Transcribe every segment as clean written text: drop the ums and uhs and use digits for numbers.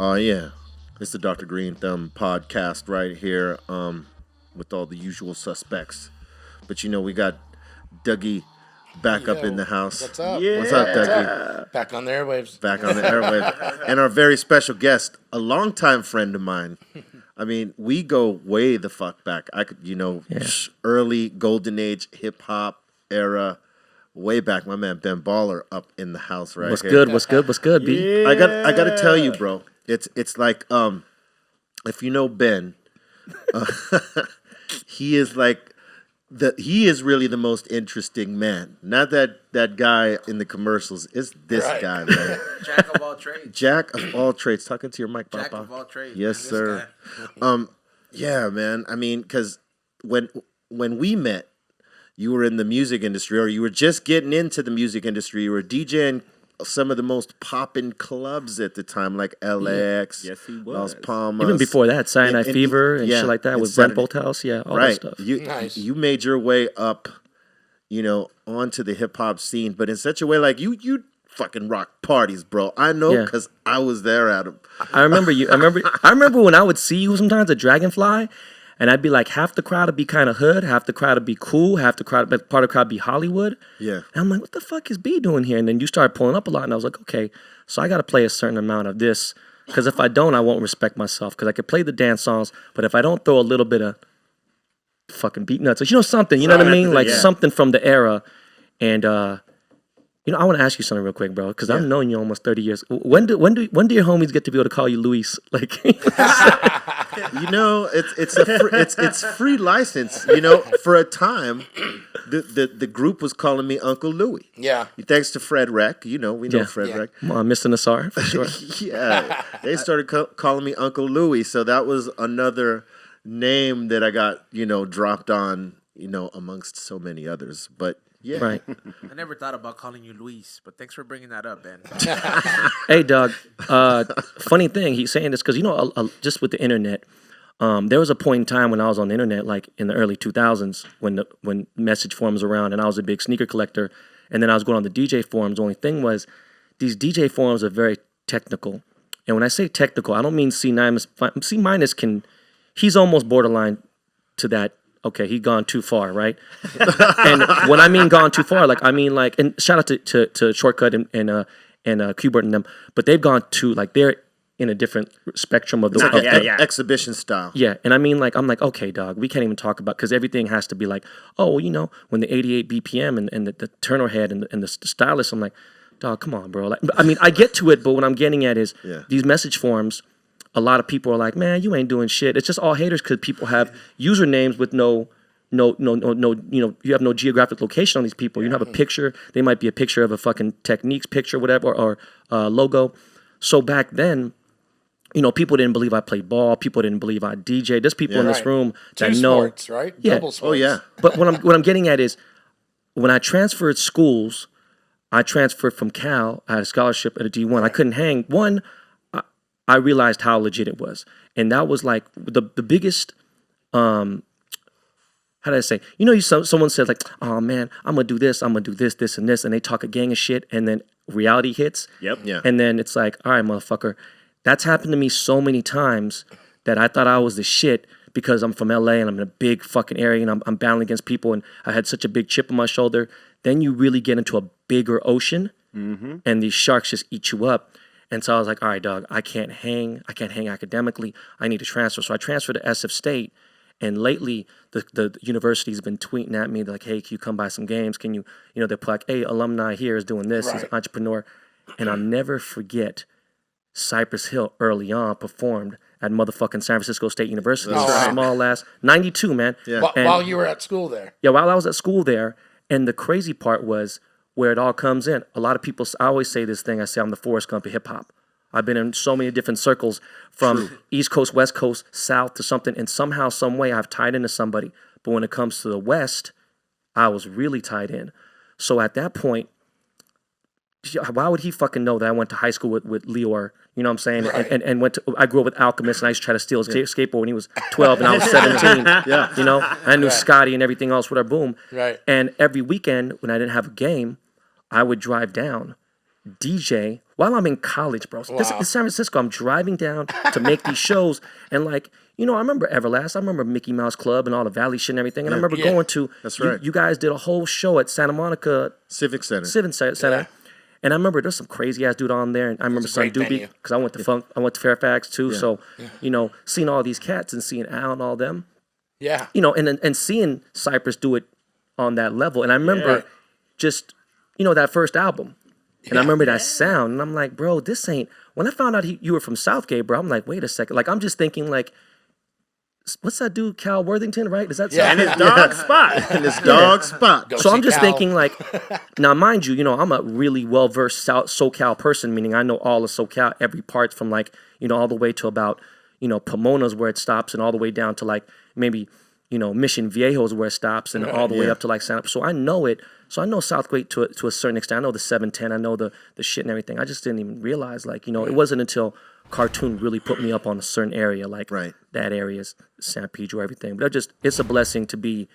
Oh yeah, it's the Dr. Greenthumb podcast right here, with all the usual suspects. But we got Dougie back up in Yo, the house. what's up? What's up, Dougie? Back on the airwaves. Back on the airwave, and our very special guest, a longtime friend of mine. I mean, we go way the fuck back. I could, early golden age hip hop era, way back. My man Ben Baller up in the house right What's here. good? What's good? What's good, B? I got to tell you, bro. It's like if you know Ben, he is like he is really the most interesting man. Not that guy in the commercials. It's this guy, man. Jack of all trades. Jack of all trades. Talking to your mic, Papa. Jack of all trades. Yes, sir. Yeah, man. I mean, because when we met, you were in the music industry, or you were just getting into the music industry. You were DJing some of the most poppin' clubs at the time, like LAX, Yes, he was. Las Palmas. Even before that, Cyanide Fever and shit like that and with Brent Saturday- Bolthouse, all that right. stuff. You made your way up, onto the hip hop scene, but in such a way like you fucking rock parties, bro. I know because I was there at them. I remember you. I remember when I would see you sometimes at Dragonfly, and I'd be like, half the crowd would be kind of hood, half the crowd would be cool, half the crowd, part of the crowd would be Hollywood. Yeah. And I'm like, what the fuck is B doing here? And then you started pulling up a lot, and I was like, okay, so I got to play a certain amount of this, because if I don't, I won't respect myself, because I could play the dance songs, but if I don't throw a little bit of fucking beat nuts, something, you know what I mean? Like something from the era. And, I want to ask you something real quick, bro, because I've known you almost 30 years. When do your homies get to be able to call you Luis? Like, it's free license. For a time, the group was calling me Uncle Louie. Yeah. Thanks to Fred Reck. We know Fred Reck. Mr. Nassar, for sure. Yeah. They started calling me Uncle Louie, so that was another name that I got, dropped on, amongst so many others. But yeah. Right. I never thought about calling you Luis, but thanks for bringing that up, Ben. Hey, Doug. Funny thing, he's saying this because, just with the internet, there was a point in time when I was on the internet, like in the early 2000s, when message forums were around, and I was a big sneaker collector, and then I was going on the DJ forums. The only thing was, these DJ forums are very technical. And when I say technical, I don't mean C-. C- he's almost borderline to that. Okay, he's gone too far, right? And when I mean gone too far, and shout out to Shortcut and Qbert and them, but they've gone to, they're in a different spectrum of the exhibition style. Yeah, and I'm like, okay, dog, we can't even talk about, because everything has to be like, when the 88 BPM and the Turner head and the stylus, I'm like, dog, come on, bro. I get to it, but what I'm getting at is these message forums. A lot of people are like, man, you ain't doing shit. It's just all haters because people have usernames with no, you have no geographic location on these people. You don't have a picture. They might be a picture of a fucking Techniques picture, whatever, or logo. So back then, people didn't believe I played ball. People didn't believe I DJ. There's people in this room that know. Sports, right? Yeah. Double sports. Oh, yeah. But what I'm getting at is, when I transferred schools, I transferred from Cal. I had a scholarship at a D1. I couldn't hang. One, I realized how legit it was. And that was like the biggest, how did I say? Someone says like, oh man, I'm going to do this, this, and this. And they talk a gang of shit. And then reality hits. Yep. Yeah. And then it's like, all right, motherfucker. That's happened to me so many times that I thought I was the shit because I'm from LA and I'm in a big fucking area and I'm battling against people and I had such a big chip on my shoulder. Then you really get into a bigger ocean and these sharks just eat you up. And so I was like, all right, dog, I can't hang academically. I need to transfer. So I transferred to SF State. And lately, the university's been tweeting at me. They're like, hey, can you come by some games? Can you, they're like, hey, alumni here is doing this. He's an entrepreneur. And I'll never forget Cypress Hill early on performed at motherfucking San Francisco State University. Small ass, 92, man. Yeah. While you were at school there. Yeah, while I was at school there. And the crazy part was, where it all comes in. A lot of people, I always say this thing, I say I'm the Forrest Gump of hip hop. I've been in so many different circles from East Coast, West Coast, South to something, and somehow, some way I've tied into somebody. But when it comes to the West, I was really tied in. So at that point, why would he fucking know that I went to high school with Lior, you know what I'm saying? Right. And I grew up with Alchemist and I used to try to steal his skateboard when he was 12 and I was 17. I knew Scotty and everything else with our boom. Right. And every weekend when I didn't have a game, I would drive down, DJ while I'm in college, bro. This is San Francisco. I'm driving down to make these shows, and like, you know, I remember Everlast. I remember Mickey Mouse Club and all the Valley shit and everything. And I remember going to. That's right. You guys did a whole show at Santa Monica Civic Center. Center. And I remember there's some crazy ass dude on there, and I remember Son Doobie because I went to Fairfax too. So, you know, seeing all these cats and seeing Al and all them. Yeah. You know, and seeing Cypress do it on that level. And I remember just, you know, that first album. And I remember that sound. And I'm like, bro, this ain't... When I found out you were from Southgate, bro, I'm like, wait a second. Like, I'm just thinking, like, what's that dude, Cal Worthington, right? Does that sound? And his dog spot. And his dog spot. So I'm just thinking, like... Now, mind you, you know, I'm a really well-versed SoCal person, meaning I know all of SoCal, every part from, like, you know, all the way to about... You know, Pomona's where it stops, and all the way down to like maybe, you know, Mission Viejo's where it stops, and all the way up to like Santa. So I know it. So I know Southgate to a certain extent. I know the 710. I know the shit and everything. I just didn't even realize, like, you know, it wasn't until Cartoon really put me up on a certain area, like that area is San Pedro, everything. But it's a blessing to be.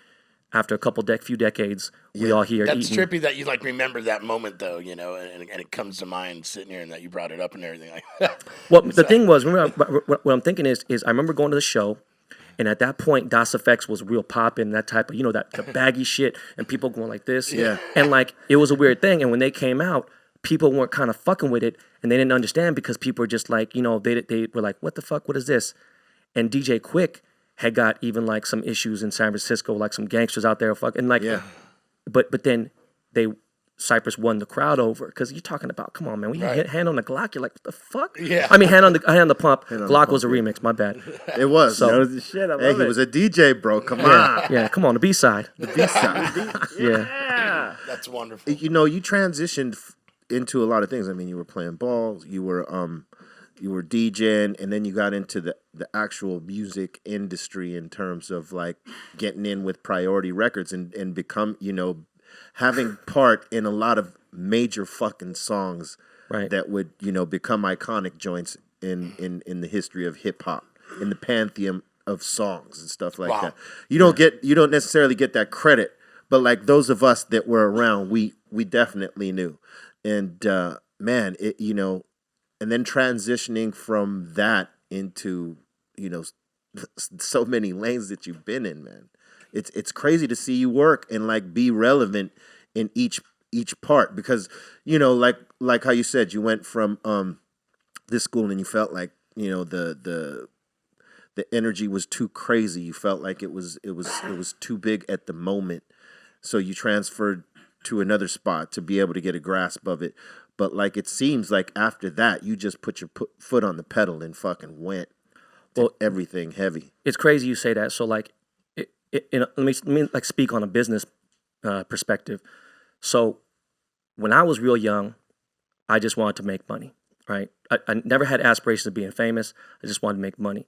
After a few decades, we all here That's eating. trippy that you like remember that moment though, you know, and it comes to mind sitting here and that you brought it up and everything like that. Well, the thing was, what I'm thinking is I remember going to the show, and at that point, Das FX was real popping, that type of, you know, that the baggy shit, and people going like this. Yeah. And like, it was a weird thing. And when they came out, people weren't kind of fucking with it, and they didn't understand because people were just like, you know, they were like, what the fuck, what is this? And DJ Quick had got even like some issues in San Francisco, like some gangsters out there, fucking like, but then Cypress won the crowd over because you're talking about, come on, man, we hit hand on the Glock, you're like, what the fuck? Yeah. I mean, hand on the pump. Glock was a remix, my bad. It was. So, that was the shit. I love he it. was a DJ, bro. Come on. Yeah, come on, the B side. The B side. Yeah. That's wonderful. You know, you transitioned into a lot of things. I mean, you were playing ball, you were DJing, and then you got into the actual music industry in terms of like getting in with Priority Records and become, you know, having part in a lot of major fucking songs that would, you know, become iconic joints in the history of hip hop, in the pantheon of songs and stuff like that. You don't necessarily get that credit, but like those of us that were around, we definitely knew. And man, it, you know, and then transitioning from that into, you know, so many lanes that you've been in, man. It's crazy to see you work and like be relevant in each part because, you know, like how you said, you went from this school and you felt like, you know, the energy was too crazy. You felt like it was too big at the moment. So you transferred to another spot to be able to get a grasp of it. But like it seems like after that, you just put your foot on the pedal and fucking went to everything heavy. It's crazy you say that. So like, let me like speak on a business perspective. So when I was real young, I just wanted to make money, right? I never had aspirations of being famous. I just wanted to make money.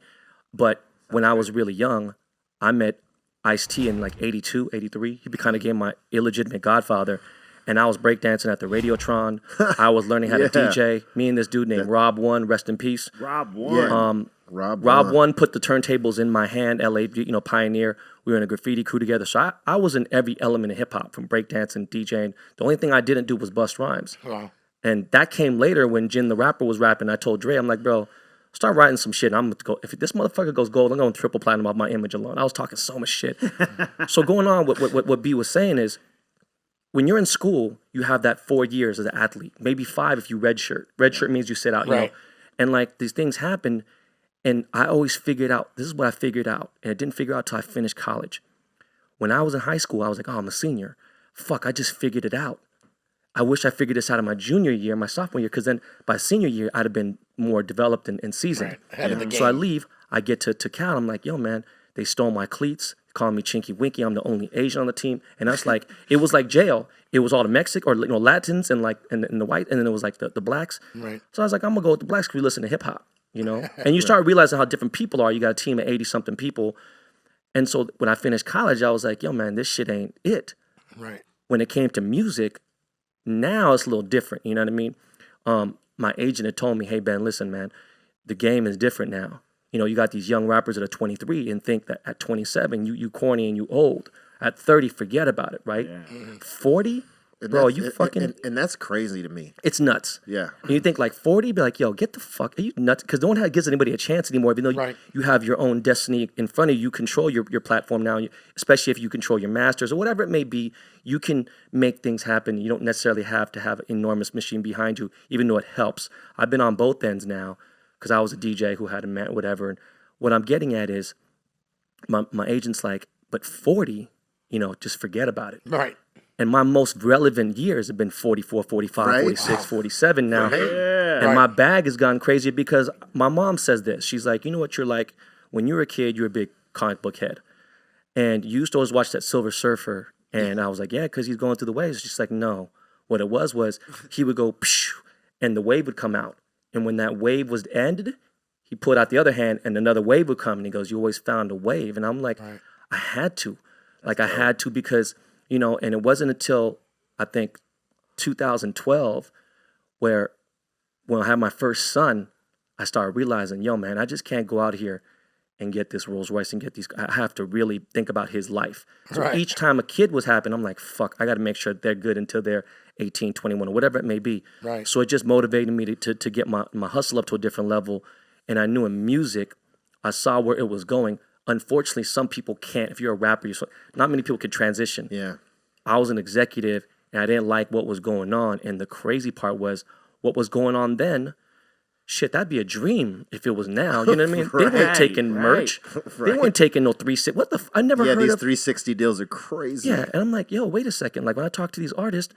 But when I was really young, I met Ice-T in like 82, 83. He kind of became my illegitimate godfather. And I was breakdancing at the Radiotron. I was learning how to DJ. Me and this dude named Rob One, rest in peace. Rob One. Rob One put the turntables in my hand, LA, you know, pioneer. We were in a graffiti crew together. So I was in every element of hip hop, from breakdancing, DJing. The only thing I didn't do was bust rhymes. Wow. And that came later when Jin the rapper was rapping. I told Dre, I'm like, bro, start writing some shit. I'm going to go, if this motherfucker goes gold, I'm going triple platinum off my image alone. I was talking so much shit. So going on with what B was saying is, when you're in school, you have that 4 years as an athlete, maybe 5 if you redshirt. Redshirt means you sit out, you know. And like these things happen, and I always figured out, this is what I figured out, and I didn't figure out till I finished college. When I was in high school, I was like, oh, I'm a senior. Fuck, I just figured it out. I wish I figured this out in my junior year, my sophomore year, because then by senior year, I'd have been more developed and seasoned. Ahead of the game. So I leave, I get to Cal, I'm like, yo, man, they stole my cleats. Calling me Chinky Winky. I'm the only Asian on the team, and that's like it was like jail. It was all the Mexican or, you know, Latins and like and the white, and then it was like the blacks. Right. So I was like, I'm gonna go with the blacks because we listen to hip hop, you know. And you start realizing how different people are. You got a team of 80-something people, and so when I finished college, I was like, yo, man, this shit ain't it. Right. When it came to music, now it's a little different. You know what I mean? My agent had told me, hey Ben, listen, man, the game is different now. You know, you got these young rappers that are 23 and think that at 27, you corny and you old. At 30, forget about it, right? 40, And Bro, that's- you and- fucking... and that's crazy to me. It's nuts. Yeah. And you think like 40, be like, yo, get the fuck, are you nuts? Because no one gives anybody a chance anymore, even though Right. you have your own destiny in front of you. You control your platform now, especially if you control your masters or whatever it may be. You can make things happen. You don't necessarily have to have an enormous machine behind you, even though it helps. I've been on both ends now because I was a DJ who had a man, whatever. And what I'm getting at is my agent's like, but 40, just forget about it. Right. And my most relevant years have been 44, 45, Right. 46, 47 now. Yeah. And my bag has gone crazy because my mom says this. She's like, you know what you're like? When you were a kid, you were a big comic book head. And you used to always watch that Silver Surfer. And I was like, yeah, because he's going through the waves. She's like, no. What it was he would go, psh, and the wave would come out. And when that wave was ended, he put out the other hand and another wave would come. And he goes, you always found a wave. And I'm like, I had to. I had to because... and it wasn't until I think 2012 where when I had my first son, I started realizing, yo, man, I just can't go out here and get this Rolls Royce and get these. I have to really think about his life. So each time a kid was happening, I'm like, fuck, I got to make sure they're good until they're 18, 21, or whatever it may be. Right. So it just motivated me to get my hustle up to a different level. And I knew in music, I saw where it was going. Unfortunately, some people can't. If you're a rapper, not many people can transition. Yeah. I was an executive, and I didn't like what was going on. And the crazy part was what was going on then. Shit, that'd be a dream if it was now. You know what I mean? They weren't taking merch. They weren't taking no 360. What the? I never heard these of 360 deals are crazy. Yeah, and I'm like, yo, wait a second. Like when I talk to these artists,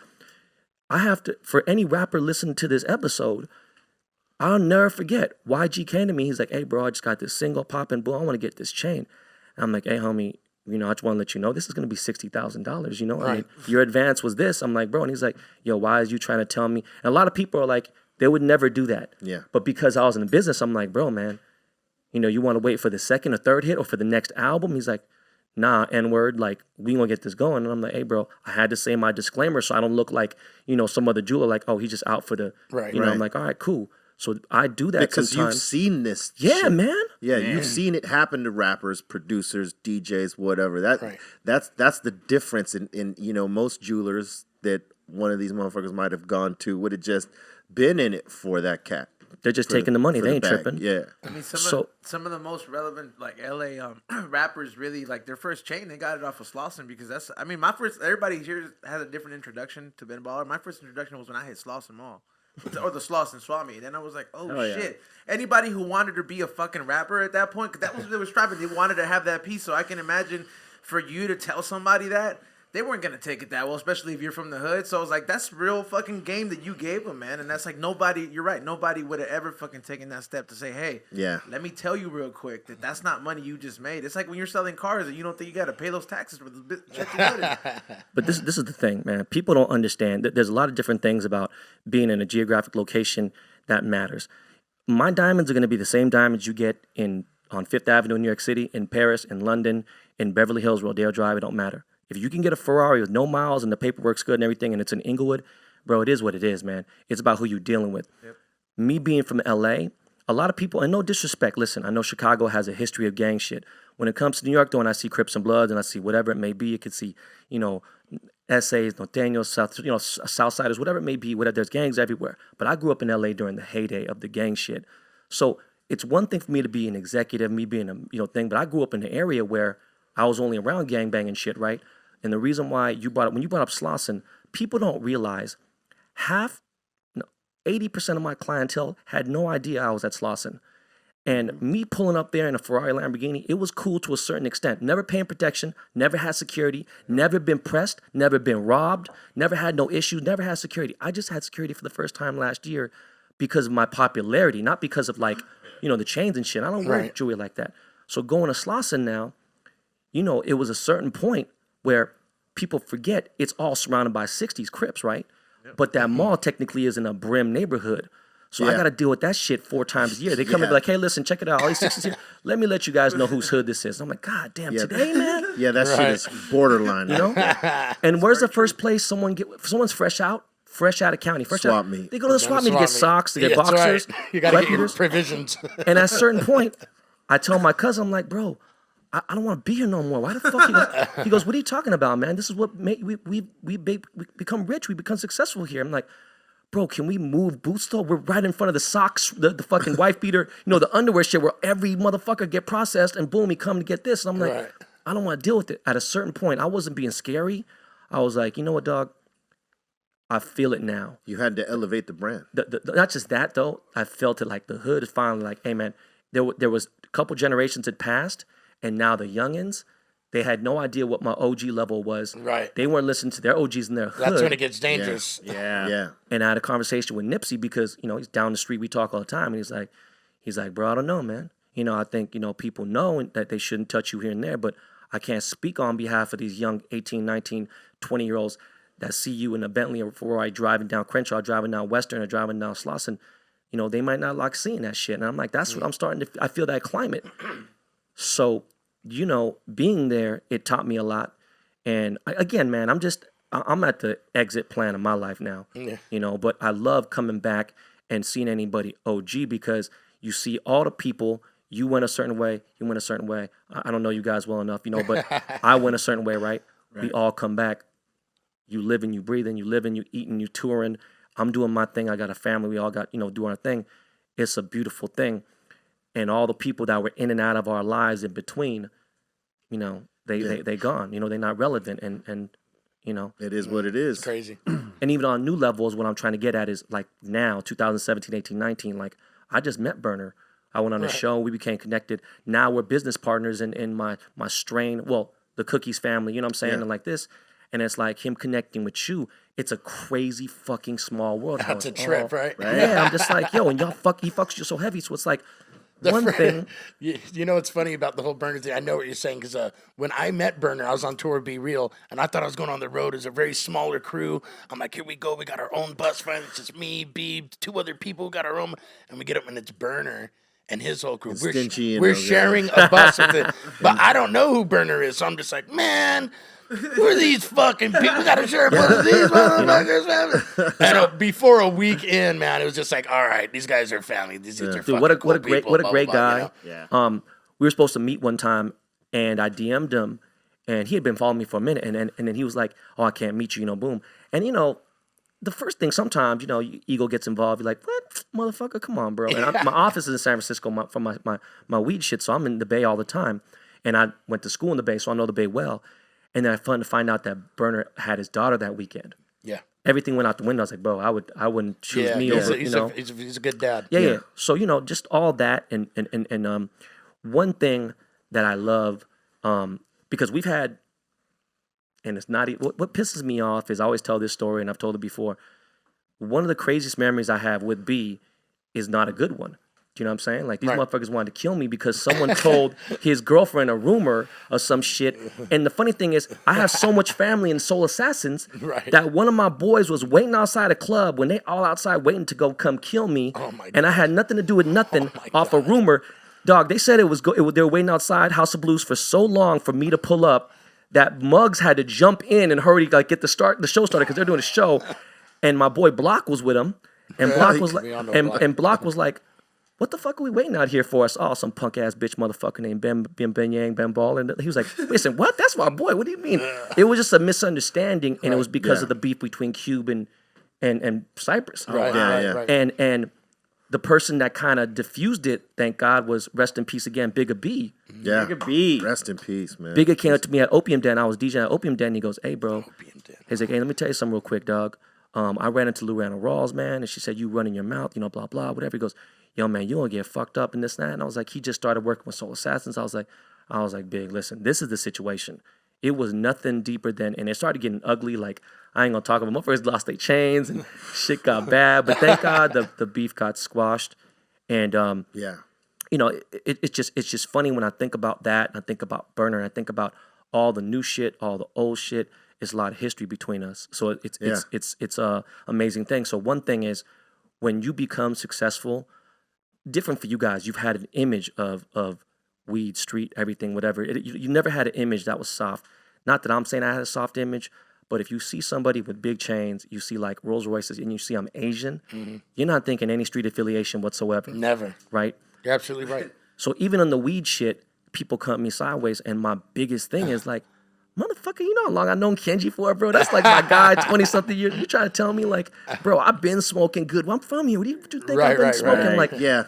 I have to. For any rapper listening to this episode, I'll never forget. YG came to me. He's like, hey, bro, I just got this single popping. Boom, I want to get this chain. And I'm like, hey, homie, I just want to let you know this is going to be $60,000. I mean, your advance was this. I'm like, bro. And he's like, yo, why is you trying to tell me? And a lot of people are like, they would never do that. Yeah. But because I was in the business, I'm like, bro, man, you want to wait for the second or third hit or for the next album? He's like, nah, N-word, like, we going to get this going. And I'm like, hey, bro, I had to say my disclaimer so I don't look like, some other jeweler, like, oh, he's just out for the, I'm like, all right, cool. So I do that because sometimes. you've seen this. Yeah, shit. man. Yeah, you've seen it happen to rappers, producers, DJs, whatever. That's the difference in most jewelers that one of these motherfuckers might have gone to would have just been in it for that cat. They're just taking the money. They ain't bag. tripping. Yeah. I mean, some of the most relevant like LA rappers really like their first chain. They got it off of Slauson because my first. Everybody here has a different introduction to Ben Baller. My first introduction was when I hit Slauson Mall. Or the Slauson Swami. Then I was like, oh shit. Anybody who wanted to be a fucking rapper at that point, because that was what they were striving. They wanted to have that piece. So I can imagine for you to tell somebody that, they weren't going to take it that well, especially if you're from the hood. So I was like, that's real fucking game that you gave them, man. And that's like you're right, nobody would have ever fucking taken that step to say, hey, let me tell you real quick that that's not money you just made. It's like when you're selling cars and you don't think you got to pay those taxes for the shit you're doing. But this is the thing, man. People don't understand that there's a lot of different things about being in a geographic location that matters. My diamonds are going to be the same diamonds you get on Fifth Avenue in New York City, in Paris, in London, in Beverly Hills, Rodeo Drive. It don't matter. If you can get a Ferrari with no miles and the paperwork's good and everything and it's in Inglewood, bro, it is what it is, man. It's about who you're dealing with. Yep. Me being from LA, a lot of people, and no disrespect, listen, I know Chicago has a history of gang shit. When it comes to New York, though, and I see Crips and Bloods and I see whatever it may be, you could see, essays, Norteños, Southsiders, whatever it may be, whatever, there's gangs everywhere. But I grew up in LA during the heyday of the gang shit. So it's one thing for me to be an executive, me being a thing, but I grew up in an area where I was only around gangbang and shit, right? And the reason why when you brought up Slauson, people don't realize 80% of my clientele had no idea I was at Slauson. And me pulling up there in a Ferrari Lamborghini, it was cool to a certain extent. Never paying protection, never had security, never been pressed, never been robbed, never had no issues, never had security. I just had security for the first time last year because of my popularity, not because of the chains and shit. I don't wear jewelry like that. So going to Slauson now, it was a certain point where people forget it's all surrounded by 60s Crips, right? Yep. But that mall technically is in a Brim neighborhood. So I got to deal with that shit 4 times a year. They come and be like, hey, listen, check it out. All these 60s here. Let me let you guys know whose hood this is. I'm like, God damn, today, man? Yeah, that shit is borderline. And where's the first place someone's fresh out of county? Swap meet. They go to the swap meet to get socks, to get boxers. Right. You got to get your provisions. And at a certain point, I tell my cousin, I'm like, bro, I don't want to be here no more. Why the fuck? He goes, what are you talking about, man? This is what made we become rich. We become successful here. I'm like, bro, can we move boots though? We're right in front of the socks, the fucking wife beater, the underwear shit where every motherfucker get processed and boom, he come to get this. And I'm like, I don't want to deal with it. At a certain point, I wasn't being scary. I was like, you know what, dog? I feel it now. You had to elevate the brand. Not just that though. I felt it like the hood is finally like, hey man, there was a couple generations had passed, and now the youngins, they had no idea what my OG level was. Right. They weren't listening to their OGs in their hood. That's when it gets dangerous. Yeah. And I had a conversation with Nipsey because, he's down the street. We talk all the time. And he's like, bro, I don't know, man. I think, people know that they shouldn't touch you here and there, but I can't speak on behalf of these young 18, 19, 20-year-olds that see you in a Bentley or Ferrari driving down Crenshaw, driving down Western, or driving down Slauson. They might not like seeing that shit. And I'm like, that's what I'm starting to, I feel that climate. So, being there, it taught me a lot. And again, man, I'm at the exit plan of my life now, but I love coming back and seeing anybody OG because you see all the people, you went a certain way, you went a certain way. I don't know you guys well enough, but I went a certain way, right? We all come back. You live and you breathe and you live and you eat and you touring. I'm doing my thing. I got a family. We all got, doing our thing. It's a beautiful thing. And all the people that were in and out of our lives in between, they gone. They're not relevant. And it is what it is. It's crazy. And even on new levels, what I'm trying to get at is like now, 2017, 18, 19, like I just met Burner. I went on a show. We became connected. Now we're business partners in my strain. Well, the Cookies family, you know what I'm saying? Yeah. And like this. And it's like him connecting with you. It's a crazy fucking small world. That's a trip, right? Yeah, I'm just like, yo, and he fucks you so heavy. So it's like one thing. You know what's funny about the whole Burner thing? I know what you're saying because when I met Burner, I was on tour Be Real, and I thought I was going on the road as a very smaller crew. I'm like, here we go. We got our own bus friend. It's just me, Beeb, 2 other people. Got our own. And we get up, and it's Burner and his whole crew. We're sharing a bus with it. But I don't know who Burner is, so I'm just like, man, who are these fucking people? We got to share a bus with these motherfuckers. And before a week in, man, it was just like, all right, these guys are family. These are Dude, what a great guy. Yeah. We were supposed to meet one time, and I DM'd him, and he had been following me for a minute, and then he was like, oh, I can't meet you, boom. And the first thing sometimes, ego gets involved. You're like, what, motherfucker? Come on, bro. And my office is in San Francisco for my weed shit, so I'm in the Bay all the time. And I went to school in the Bay, so I know the Bay well. And then I find out that Burner had his daughter that weekend. Yeah. Everything went out the window. I was like, bro, I wouldn't choose me over, He's a good dad. Yeah. So, just all that. And one thing that I love, because we've had, and it's not, what pisses me off is I always tell this story, and I've told it before. One of the craziest memories I have with B is not a good one. Do you know what I'm saying? Like, these motherfuckers wanted to kill me because someone told his girlfriend a rumor of some shit. And the funny thing is, I have so much family in Soul Assassins that one of my boys was waiting outside a club when they all outside waiting to go come kill me. Oh my and I had nothing to do with nothing off a rumor. Dog, they said they were waiting outside House of Blues for so long for me to pull up that Muggs had to jump in and hurry to get the show started because they're doing a show. And my boy Block was with him. And Block was like, and Block was like, what the fuck are we waiting out here for? Us? Oh, some punk ass bitch motherfucker named Ben Yang, Ben Ball. And he was like, listen, what? That's my boy. What do you mean? It was just a misunderstanding, and it was because of the beef between Cube and Cypress. Right. And the person that kind of diffused it, thank God, was rest in peace again, Bigga B. Yeah. Bigga B. Rest in peace, man. Bigga came up to me at Opium Den. I was DJing at Opium Den. And he goes, hey, bro. He's like, hey, let me tell you something real quick, dog. I ran into Lorena Rawls, man, and she said, you running your mouth, blah, blah, whatever. He goes, yo, man, you gonna get fucked up and this and that. And I was like, he just started working with Soul Assassins. I was like, Big, listen, this is the situation. It was nothing deeper than, and it started getting ugly. Like, I ain't gonna talk about motherfuckers lost their chains and shit got bad. But thank God the beef got squashed. And it's just funny when I think about that, and I think about Burner, and I think about all the new shit, all the old shit. It's a lot of history between us. So it's a amazing thing. So one thing is, when you become successful, different for you guys, you've had an image of weed, street, everything, whatever. You never had an image that was soft. Not that I'm saying I had a soft image, but if you see somebody with big chains, you see like Rolls Royces, and you see I'm Asian, you're not thinking any street affiliation whatsoever. Never. Right? You're absolutely right. So even on the weed shit, people cut me sideways. And my biggest thing is like, motherfucker, you know how long I've known Kenji for, bro? That's like my guy, 20-something years. You trying to tell me like, bro, I've been smoking good. Well, I'm from here. What do you think I've been smoking? Like, yeah,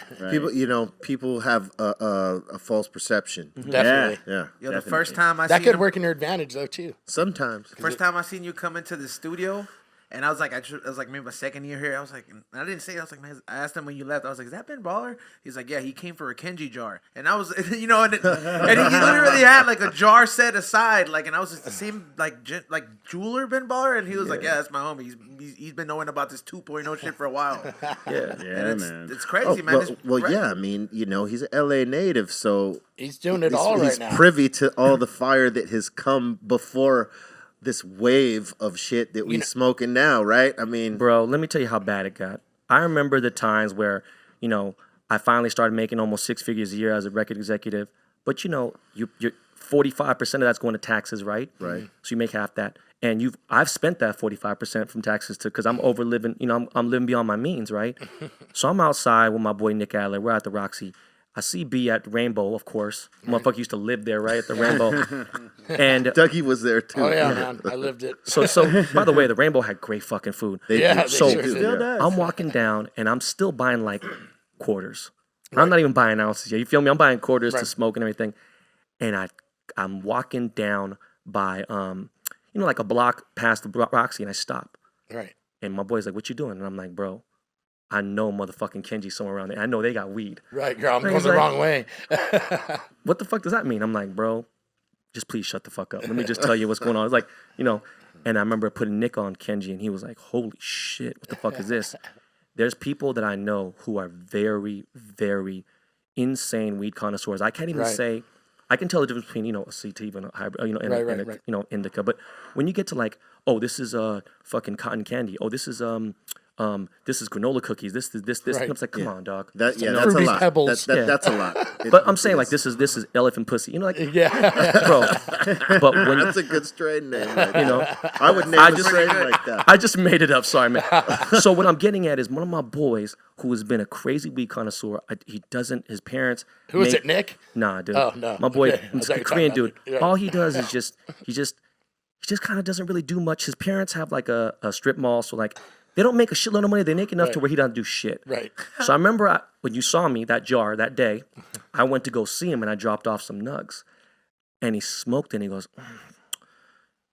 people have a false perception. Definitely. Yeah. Yo, the first time I That seen could him, work in your advantage though too. Sometimes. first time I seen you come into the studio, and I was like, maybe my second year here. I was like, and I didn't say it. I was like, man, I asked him when you left. I was like, is that Ben Baller? He's like, yeah, he came for a Kenji jar, and I was, and he literally had like a jar set aside, like, and I was just the same like jeweler Ben Baller, and he was like, yeah, that's my homie. He's been knowing about this 2.0 shit for a while. yeah, Man. It's crazy, man. I mean, he's an LA native, so He's doing it all right now. He's privy to all the fire that has come before this wave of shit that we smoking now, right? I mean, bro, let me tell you how bad it got. I remember the times where, I finally started making almost 6 figures a year as a record executive. But you're 45% of that's going to taxes, right? Right. So you make half that, and I've spent that 45% from taxes because I'm over living. I'm living beyond my means, right? So I'm outside with my boy Nick Adler. We're at the Roxy. I see B at Rainbow, of course. Motherfucker used to live there, right, at the Rainbow. And Dougie was there too. Oh yeah, man, I lived it. So by the way, the Rainbow had great fucking food. They sure did. Still does. I'm walking down and I'm still buying like quarters. I'm not even buying ounces. Yeah, you feel me? I'm buying quarters to smoke and everything. And I'm walking down by like a block past the Roxy, and I stop. Right. And my boy's like, "What you doing?" And I'm like, "Bro, I know motherfucking Kenji somewhere around there. I know they got weed." Right, girl. I'm going the wrong way. What the fuck does that mean? I'm like, "Bro, just please shut the fuck up. Let me just tell you what's going on." It's like, and I remember putting Nick on Kenji, and he was like, "Holy shit, what the fuck is this?" There's people that I know who are very, very insane weed connoisseurs. I can't even say, I can tell the difference between, a sativa and a hybrid, and a indica. But when you get to like, oh, this is fucking cotton candy. Oh, this is granola cookies. This. Right. It's like, come on, dog. That's a Fruity lot. Pebbles. That's a lot. But I'm saying like this is elephant pussy. Like Yeah. bro. But when That's a good strain name. I would name a strain like that. I just made it up. Sorry, man. So what I'm getting at is one of my boys who has been a crazy weed connoisseur. His parents. Who is it, Nick? Nah, dude. Oh, no. My boy, Okay. I it's thought a you were Korean talking dude. about me. All he does is he just kind of doesn't really do much. His parents have like a strip mall, so like they don't make a shitload of money. They make enough to where he doesn't do shit. Right. So I remember when you saw me, that jar, that day, I went to go see him and I dropped off some nugs. And he smoked and he goes,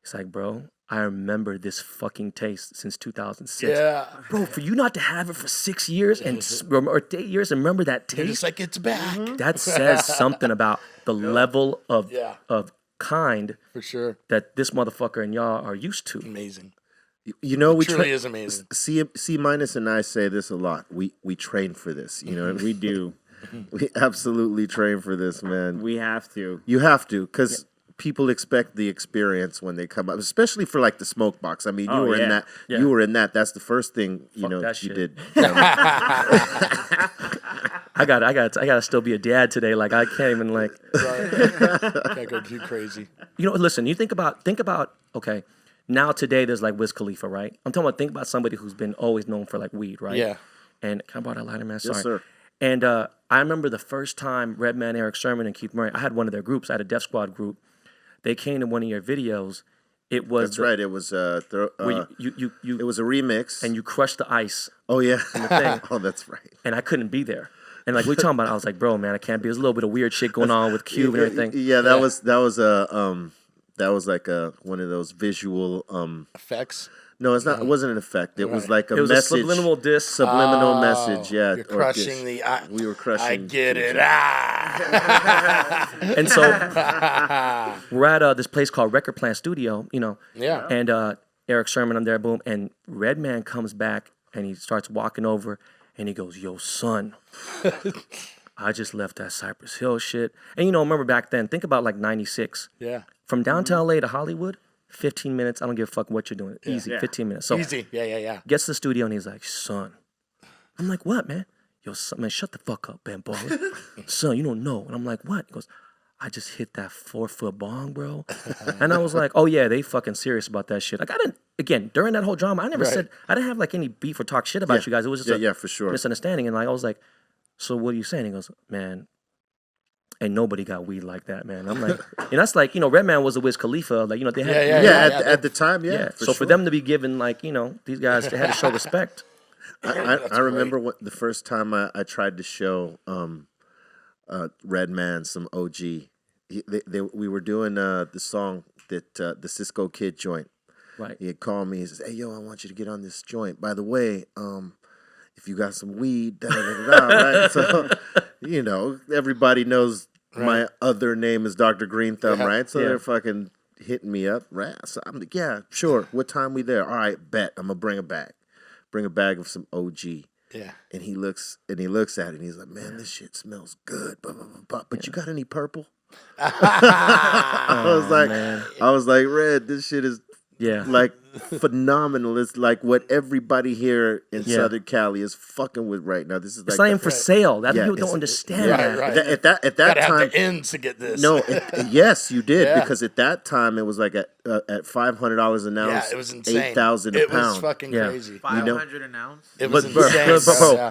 he's like, bro, I remember this fucking taste since 2006. Yeah. Bro, for you not to have it for 6 years or 8 years and remember that You're taste, just like, it's back. that says something about the level of kind For sure. that this motherfucker and y'all are used to. Amazing. We Truly is amazing. C minus and I say this a lot. We train for this. We do. We absolutely train for this, man. We have to. You have to, because people expect the experience when they come up, especially for like the smoke box. I mean, you were in that. Yeah. You were in that. That's the first thing that you shit. did. I gotta still be a dad today. Like I can't even like. Can't go too crazy. Listen. You think about. Okay, now today there's like Wiz Khalifa, right? I'm talking about. Think about somebody who's been always known for like weed, right? Yeah. And can I borrow that lighter, man? Sorry. Yes, sir. And I remember the first time Redman, Eric Sermon, and Keith Murray. I had one of their groups. I had a Def Squad group. They came to one of your videos. It was That's right. It was it was a remix, and you crushed the ice. Oh yeah. thing. Oh, that's right. And I couldn't be there. And like we talking about, I was like, bro, man, I can't be. There's a little bit of weird shit going on with Cube and everything. Yeah, that was like one of those visual Effects. No, it's not. It wasn't an effect. It was like a It was message. a subliminal diss. Subliminal message. Yeah, You're or crushing diss. the. We were crushing. I get it. And so we're at this place called Record Plant Studio, Yeah. And Eric Sermon, I'm there, boom. And Redman comes back and he starts walking over and he goes, yo, son, I just left that Cypress Hill shit. And remember back then, think about like 96. Yeah. From downtown LA to Hollywood, 15 minutes. I don't give a fuck what you're doing. Easy, 15 minutes. So Easy. Yeah. gets to the studio and he's like, son. I'm like, what, man? Yo, son, man, shut the fuck up, Ben Baller. Son, you don't know. And I'm like, what? He goes, I just hit that 4-foot bong, bro. And I was like, oh, yeah, they fucking serious about that shit. Like, again, during that whole drama, I never said, I didn't have like any beef or talk shit about you guys. It was just for sure. misunderstanding. And like, I was like, so what are you saying? He goes, man, And nobody got weed like that, man. I'm like, and that's like, Redman was a Wiz Khalifa. Like, they had, At the time, So for them to be given, like, these guys, they had to show respect. I remember the first time I tried to show Redman some OG. We were doing the song that the Cisco Kid joint. Right. He had called me and says, "Hey, yo, I want you to get on this joint. By the way, if you got some weed, right?" So, everybody knows my other name is Dr. Greenthumb, right? So they're fucking hitting me up, right? So I'm like, yeah, sure. What time we there? All right, bet. I'm gonna bring a bag. Bring a bag of some OG. Yeah. And he looks at it and he's like, man, this shit smells good. Blah, blah, blah, blah. But you got any purple? I was like, Red, this shit is like phenomenal. It's like what everybody here in Southern Cali is fucking with right now. This is like it's not even for sale. That people don't understand that. Right. At that Gotta time, have the ends to get this. No, yes, you did because at that time it was like at $500 an ounce. Yeah, it was insane. 8,000 a pound. It was fucking crazy. 500 an ounce. It was Bro, insane.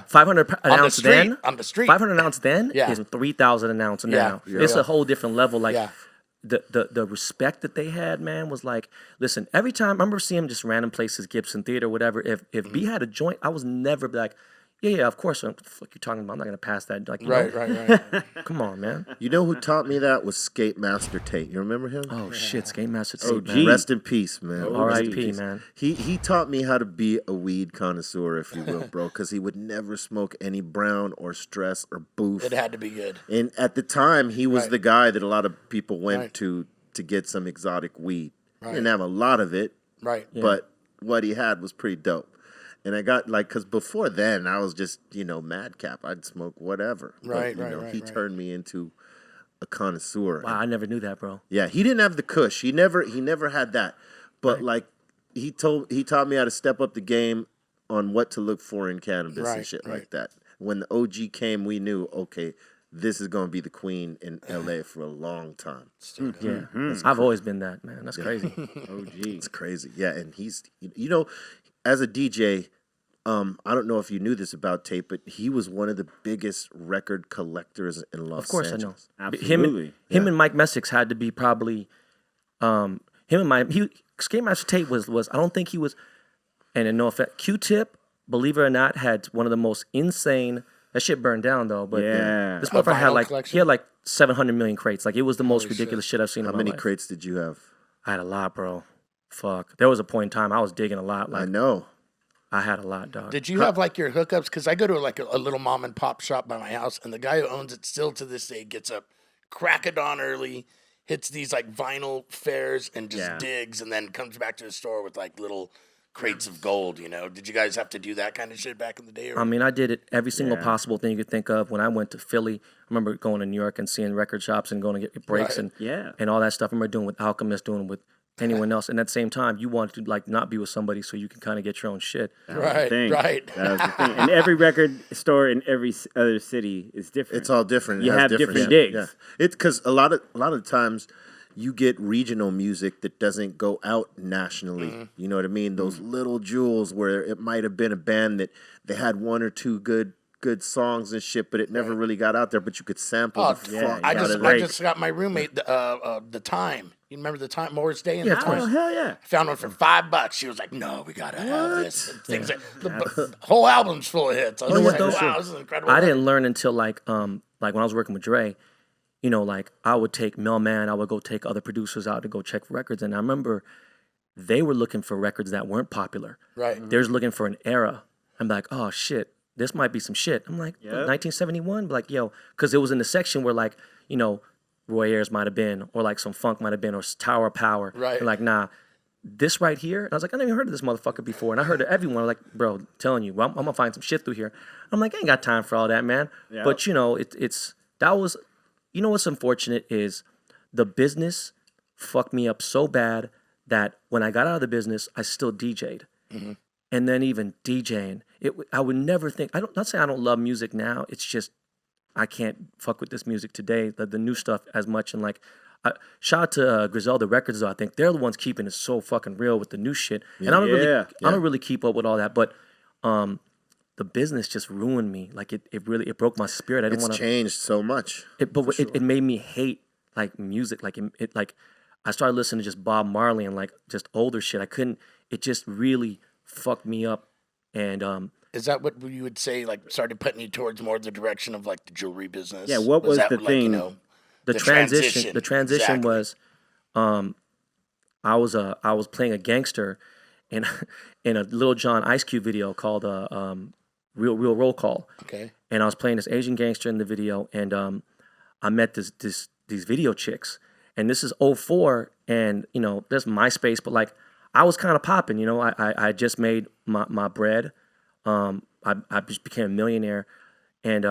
500 an On the ounce street, then. on the street. 500 an ounce then Yeah. is 3,000 an ounce now. It's a whole different level. Like the respect that they had, man, was like, listen, every time I remember seeing him just random places, Gibson Theater, whatever. If B had a joint, I was never like, yeah, of course. What the fuck you talking about? I'm not gonna pass that. Like, Right. Come on, man. You know who taught me that was Skate Master Tate. You remember him? Oh shit, Skate Master Oh, Tate, man. Rest in peace, man. R.I.P. man. He taught me how to be a weed connoisseur, if you will, bro, because he would never smoke any brown or stress or boof. It had to be good. And at the time, he was the guy that a lot of people went to get some exotic weed. He didn't have a lot of it, but what he had was pretty dope. And I got because before then I was just madcap. I'd smoke whatever. He turned me into a connoisseur. Wow, I never knew that, bro. Yeah, he didn't have the kush. He never had that. But he taught me how to step up the game on what to look for in cannabis and shit like that. When the OG came, we knew, okay, this is going to be the queen in LA for a long time. I've always been that, man. That's crazy. OG. It's crazy. Yeah, and he's as a DJ, I don't know if you knew this about Tate, but he was one of the biggest record collectors in Los Angeles. Of course I know. Absolutely. Him and Mike Messick's had to be probably Skate Master Tate was I don't think he was, and in no offense, Q-Tip, believe it or not, had one of the most insane. That shit burned down though, but this motherfucker had like 700 million crates. Like it was the most ridiculous shit I've seen. How in my many life. crates did you have? I had a lot, bro. Fuck. There was a point in time I was digging a lot. Like I know. I had a lot, dog. Did you have like your hookups? Because I go to like a little mom and pop shop by my house, and the guy who owns it still to this day gets up crack of dawn early, hits these like vinyl fairs and just digs, and then comes back to the store with like little crates of gold. Did you guys have to do that kind of shit back in the day? Or? I mean, I did it every single possible thing you could think of. When I went to Philly, I remember going to New York and seeing record shops and going to get breaks and all that stuff. I remember doing with Alchemist, doing with anyone else. And at the same time, you wanted to like not be with somebody so you can kind of get your own shit. Right. That was the thing. And every record store in every other city is different. It's all different. You have different digs. Yeah. It's because a lot of times you get regional music that doesn't go out nationally. You know what I mean? Those little jewels where it might have been a band that they had one or two good songs and shit, but it never really got out there. But you could sample the fuck I out of I it. just got my roommate the Time. You remember the Time? Morris Day and the Oh, Time. hell yeah. Found one for $5. She was like, "No, we gotta have this." And things the whole album's full of hits. I was like, "Wow, this is incredible." I didn't learn until like when I was working with Dre. Like I would take Mailman, I would go take other producers out to go check for records, and I remember they were looking for records that weren't popular. Right. They're just looking for an era. I'm like, oh shit, this might be some shit. I'm like, 1971, like because it was in the section where like Roy Ayers might have been, or like some funk might have been, or Tower of Power. Right. And like, nah, this right here. And I was like, I never even heard of this motherfucker before. And I heard of everyone. Like, bro, telling you, well, I'm gonna find some shit through here. I'm like, I ain't got time for all that, man. Yep. But that was. What's unfortunate is the business fucked me up so bad that when I got out of the business, I still DJ'd. And then even DJing, I would never think, not saying I don't love music now, it's just I can't fuck with this music today, the new stuff as much. And like, shout out to Griselda Records though, I think they're the ones keeping it so fucking real with the new shit. And I don't really keep up with all that, but the business just ruined me. Like it really broke my spirit. I didn't want It's to. changed so much. It made me hate like music. Like it like I started listening to just Bob Marley and like just older shit. I couldn't. It just really fucked me up. And Is that what you would say? Like, started putting you towards more the direction of like the jewelry business? Yeah, what was that, the like, thing? You know, the transition. The transition exactly. was, I was playing a gangster, in in a Lil Jon Ice Cube video called Real Roll Call. Okay. And I was playing this Asian gangster in the video, and I met these video chicks, and this is '04, and you know there's MySpace, but like I was kind of popping, you know, I just made my bread, I just became a millionaire, and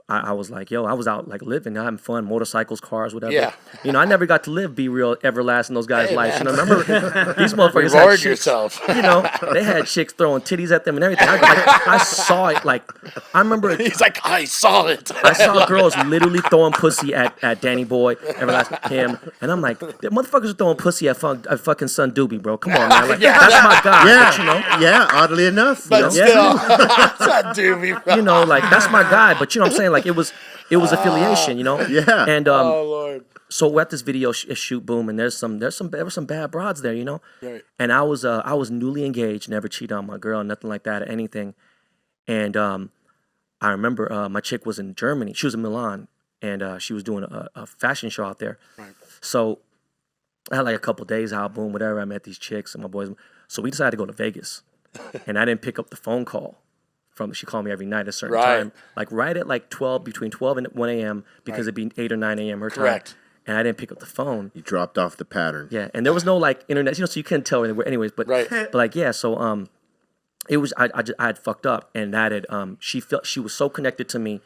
I was like, yo, I was out like living, having fun, motorcycles, cars, whatever. Yeah. You know, I never got to live Be Real, Everlast in those guys' Hey, lives. man. You know, remember these motherfuckers had Reward chicks, yourself. you know, they had chicks throwing titties at them and everything. I saw it. Like, I remember He's like, I saw it. I saw girls literally throwing pussy at Danny Boy, Everlast, him, and I'm like, the motherfuckers are throwing pussy at fucking Son Doobie, bro. Come on, man. Like, that's my guy. Yeah, But, you know, yeah. Oddly enough, But you know? still, it's not doobie, bro. you know, like that's my guy. But you know what I'm saying? Like it was affiliation, you know. Yeah. And Oh Lord. so we're at this video shoot, boom, and there were some bad broads there, you know. Right. And I was newly engaged, never cheated on my girl, nothing like that, or anything. And I remember my chick was in Germany. She was in Milan, and she was doing a fashion show out there. Right. So I had like a couple days out, boom, whatever. I met these chicks and my boys. So we decided to go to Vegas, and I didn't pick up the phone call. She called me every night at a certain Right. time, like right at like between 12 and 1 a.m. because it'd be 8 or 9 a.m. her time. Correct. And I didn't pick up the phone. You dropped off the pattern. Yeah, and there was no like internet, you know, so you couldn't tell where they were. Anyways, but Right. but like yeah, so it was I had fucked up, and that had she was so connected to me,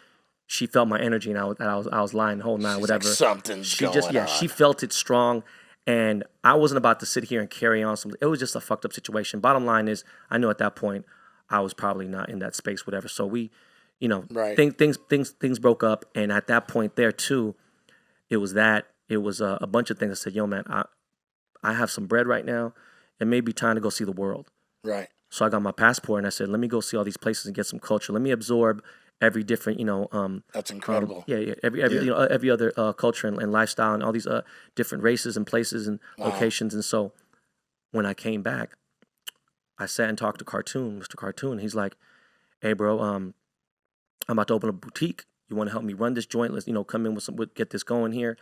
she felt my energy, and I was lying the whole night, She's whatever. like, something's She going just on. she felt it strong, and I wasn't about to sit here and carry on something. It was just a fucked up situation. Bottom line is, I knew at that point I was probably not in that space, whatever. So we, you know, Right. things broke up, and at that point there too, it was a bunch of things. I said, yo man, I have some bread right now. It may be time to go see the world. Right. So I got my passport and I said, let me go see all these places and get some culture. Let me absorb every different, you know, That's incredible. you know, every other culture and lifestyle and all these different races and places and locations. And so when I came back, I sat and talked to Mr. Cartoon. He's like, hey bro, I'm about to open a boutique. You want to help me run this joint? Let's, you know, come in get this going here.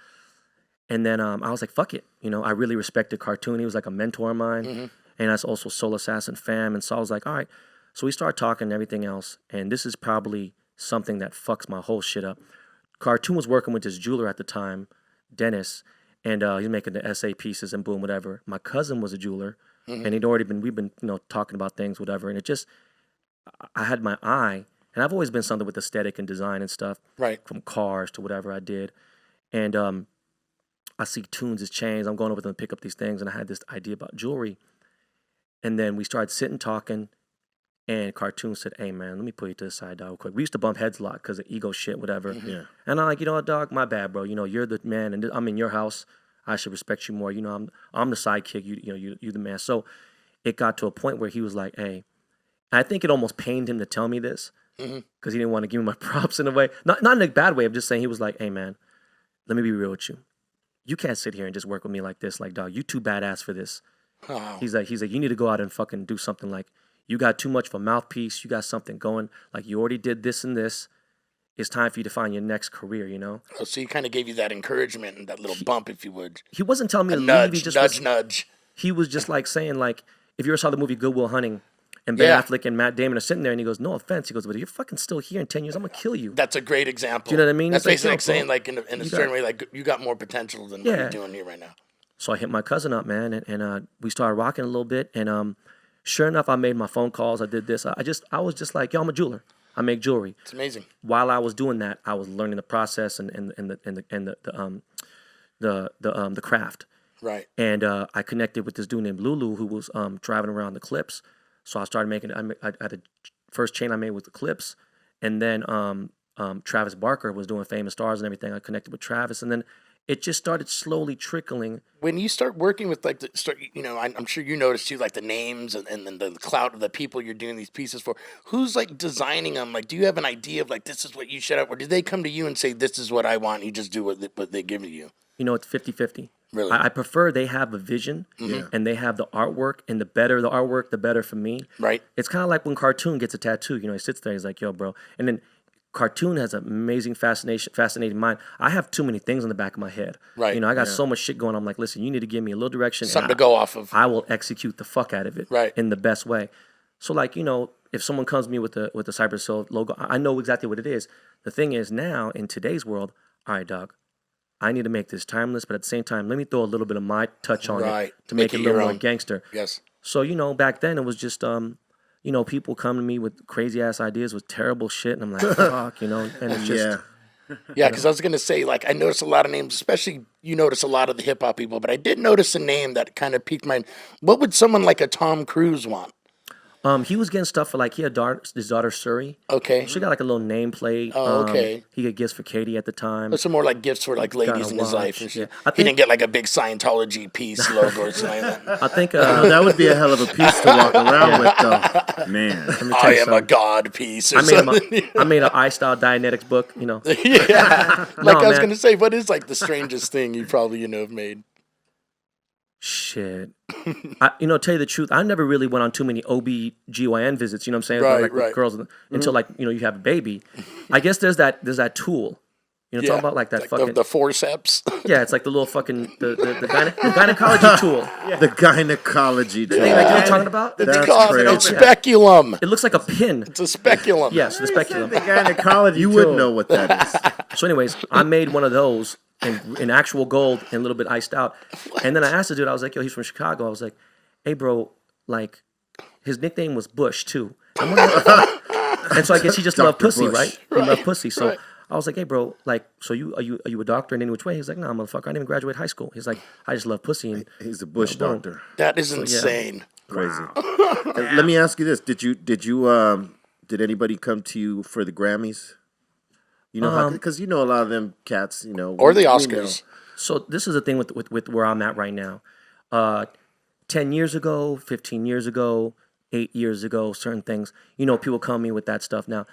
And then I was like, fuck it. You know, I really respected Cartoon. He was like a mentor of mine. Mm-hmm. And I was also Soul Assassin fam. And so I was like, all right. So we started talking and everything else. And this is probably something that fucks my whole shit up. Cartoon was working with this jeweler at the time, Dennis. And he's making the SA pieces and boom, whatever. My cousin was a jeweler. Mm-hmm. And we've been, you know, talking about things, whatever. And it just, I had my eye. And I've always been something with aesthetic and design and stuff. Right. From cars to whatever I did. And I see Tunes' chains. I'm going over them to pick up these things. And I had this idea about jewelry. And then we started sitting talking. And Cartoon said, hey, man, let me put you to the side, dog, real quick. We used to bump heads a lot because of ego shit, whatever. Mm-hmm. Yeah. And I'm like, you know what, dog? My bad, bro. You know, you're the man. And I'm in your house. I should respect you more. You know, I'm the sidekick. You're the man. So it got to a point where he was like, hey. I think it almost pained him to tell me this. Because he didn't want to give me my props in a way. Not in a bad way. I'm just saying he was like, hey, man, let me be real with you. You can't sit here and just work with me like this. Like, dog, you too badass for this. Oh. He's like, you need to go out and fucking do something. Like, you got too much of a mouthpiece. You got something going. Like, you already did this and this. It's time for you to find your next career, you know? Oh, so he kind of gave you that encouragement and that little bump, if you would. He wasn't telling me A to leave. nudge, He just nudge. He was just like saying, like, if you ever saw the movie Good Will Hunting, and Ben Yeah. Affleck and Matt Damon are sitting there, and he goes, no offense. He goes, but if you're fucking still here in 10 years, I'm going to kill you. That's a great example. Do you know what I mean? That's It's like, basically yo, like bro, saying, like, in a you certain got- way, like, you got more potential than what Yeah. you're doing here right now. So I hit my cousin up, man, and we started rocking a little bit. And sure enough, I made my phone calls. I did this. I was just like, yo, I'm a jeweler. I make jewelry. It's amazing. While I was doing that, I was learning the process and the craft. Right. And I connected with this dude named Lulu who was driving around the clips. So I started making. I had a first chain I made with the clips, and then Travis Barker was doing Famous Stars and everything. I connected with Travis, and then it just started slowly trickling. When you start working with like I'm sure you notice too, like the names and then the clout of the people you're doing these pieces for. Who's like designing them? Like, do you have an idea of like this is what you should have, or do they come to you and say this is what I want? And you just do what they give you. You know, it's 50-50. Really? I prefer they have a vision and they have the artwork, and the better the artwork, the better for me. Right. It's kind of like when Cartoon gets a tattoo. You know, he sits there, he's like, yo, bro. And then Cartoon has an amazing fascinating mind. I have too many things in the back of my head. Right. You know, I got so much shit going on. I'm like, listen, you need to give me a little direction. Something to go off of. I will execute the fuck out of it. Right. In the best way. So like, you know, if someone comes to me with the Cypress logo, I know exactly what it is. The thing is now, in today's world, all right, dog, I need to make this timeless, but at the same time, let me throw a little bit of my touch on it to make it a little more gangster. Yes. So, you know, back then it was just, you know, people come to me with crazy ass ideas with terrible shit, and I'm like, fuck, you know, and it's just. Yeah, because I was going to say, like, I noticed a lot of names, especially you notice a lot of the hip hop people, but I did notice a name that kind of piqued my. What would someone like a Tom Cruise want? He was getting stuff for like he had his daughter Suri. Okay. She got like a little nameplate. Oh, okay. He got gifts for Katie at the time. But some more like gifts for like ladies in his life and shit. Yeah. He didn't get like a big Scientology piece logo or something like that. I think that would be a hell of a piece to walk around with, though. Man. I am a god piece. Or I made an I-style Dianetics book. You know. Yeah. Like I was man. gonna say, what is like the strangest thing you probably have made? Shit. You know, tell you the truth, I never really went on too many OB/GYN visits, you know what I'm saying? Right, like right. With girls until like, you know, you have a baby. I guess there's that tool. You know, talking about like that like fucking the forceps. yeah, it's like the little fucking the gynecology tool. The gynecology tool. You know what I'm talking about? It's called it's speculum. It looks like a pin. It's a speculum. Yes, the speculum. The gynecology You would know what that is. So anyways, I made one of those in actual gold and a little bit iced out. And then I asked the dude, I was like, yo, he's from Chicago. I was like, hey, bro, like, his nickname was Bush, too. And so I guess he just loved pussy, Bush. right? He loved pussy. So I was like, hey, bro, like, so are you a doctor in any which way? He's like, nah, motherfucker, I didn't even graduate high school. He's like, I just love pussy. And He's a Bush doctor. That is insane. Crazy. Let me ask you this: Did anybody come to you for the Grammys? You know, because you know a lot of them cats, you know, Or the we know. Oscars. So this is the thing with where I'm at right now. 10 years ago, 15 years ago, 8 years ago, certain things, you know, people come to me with that stuff. Now,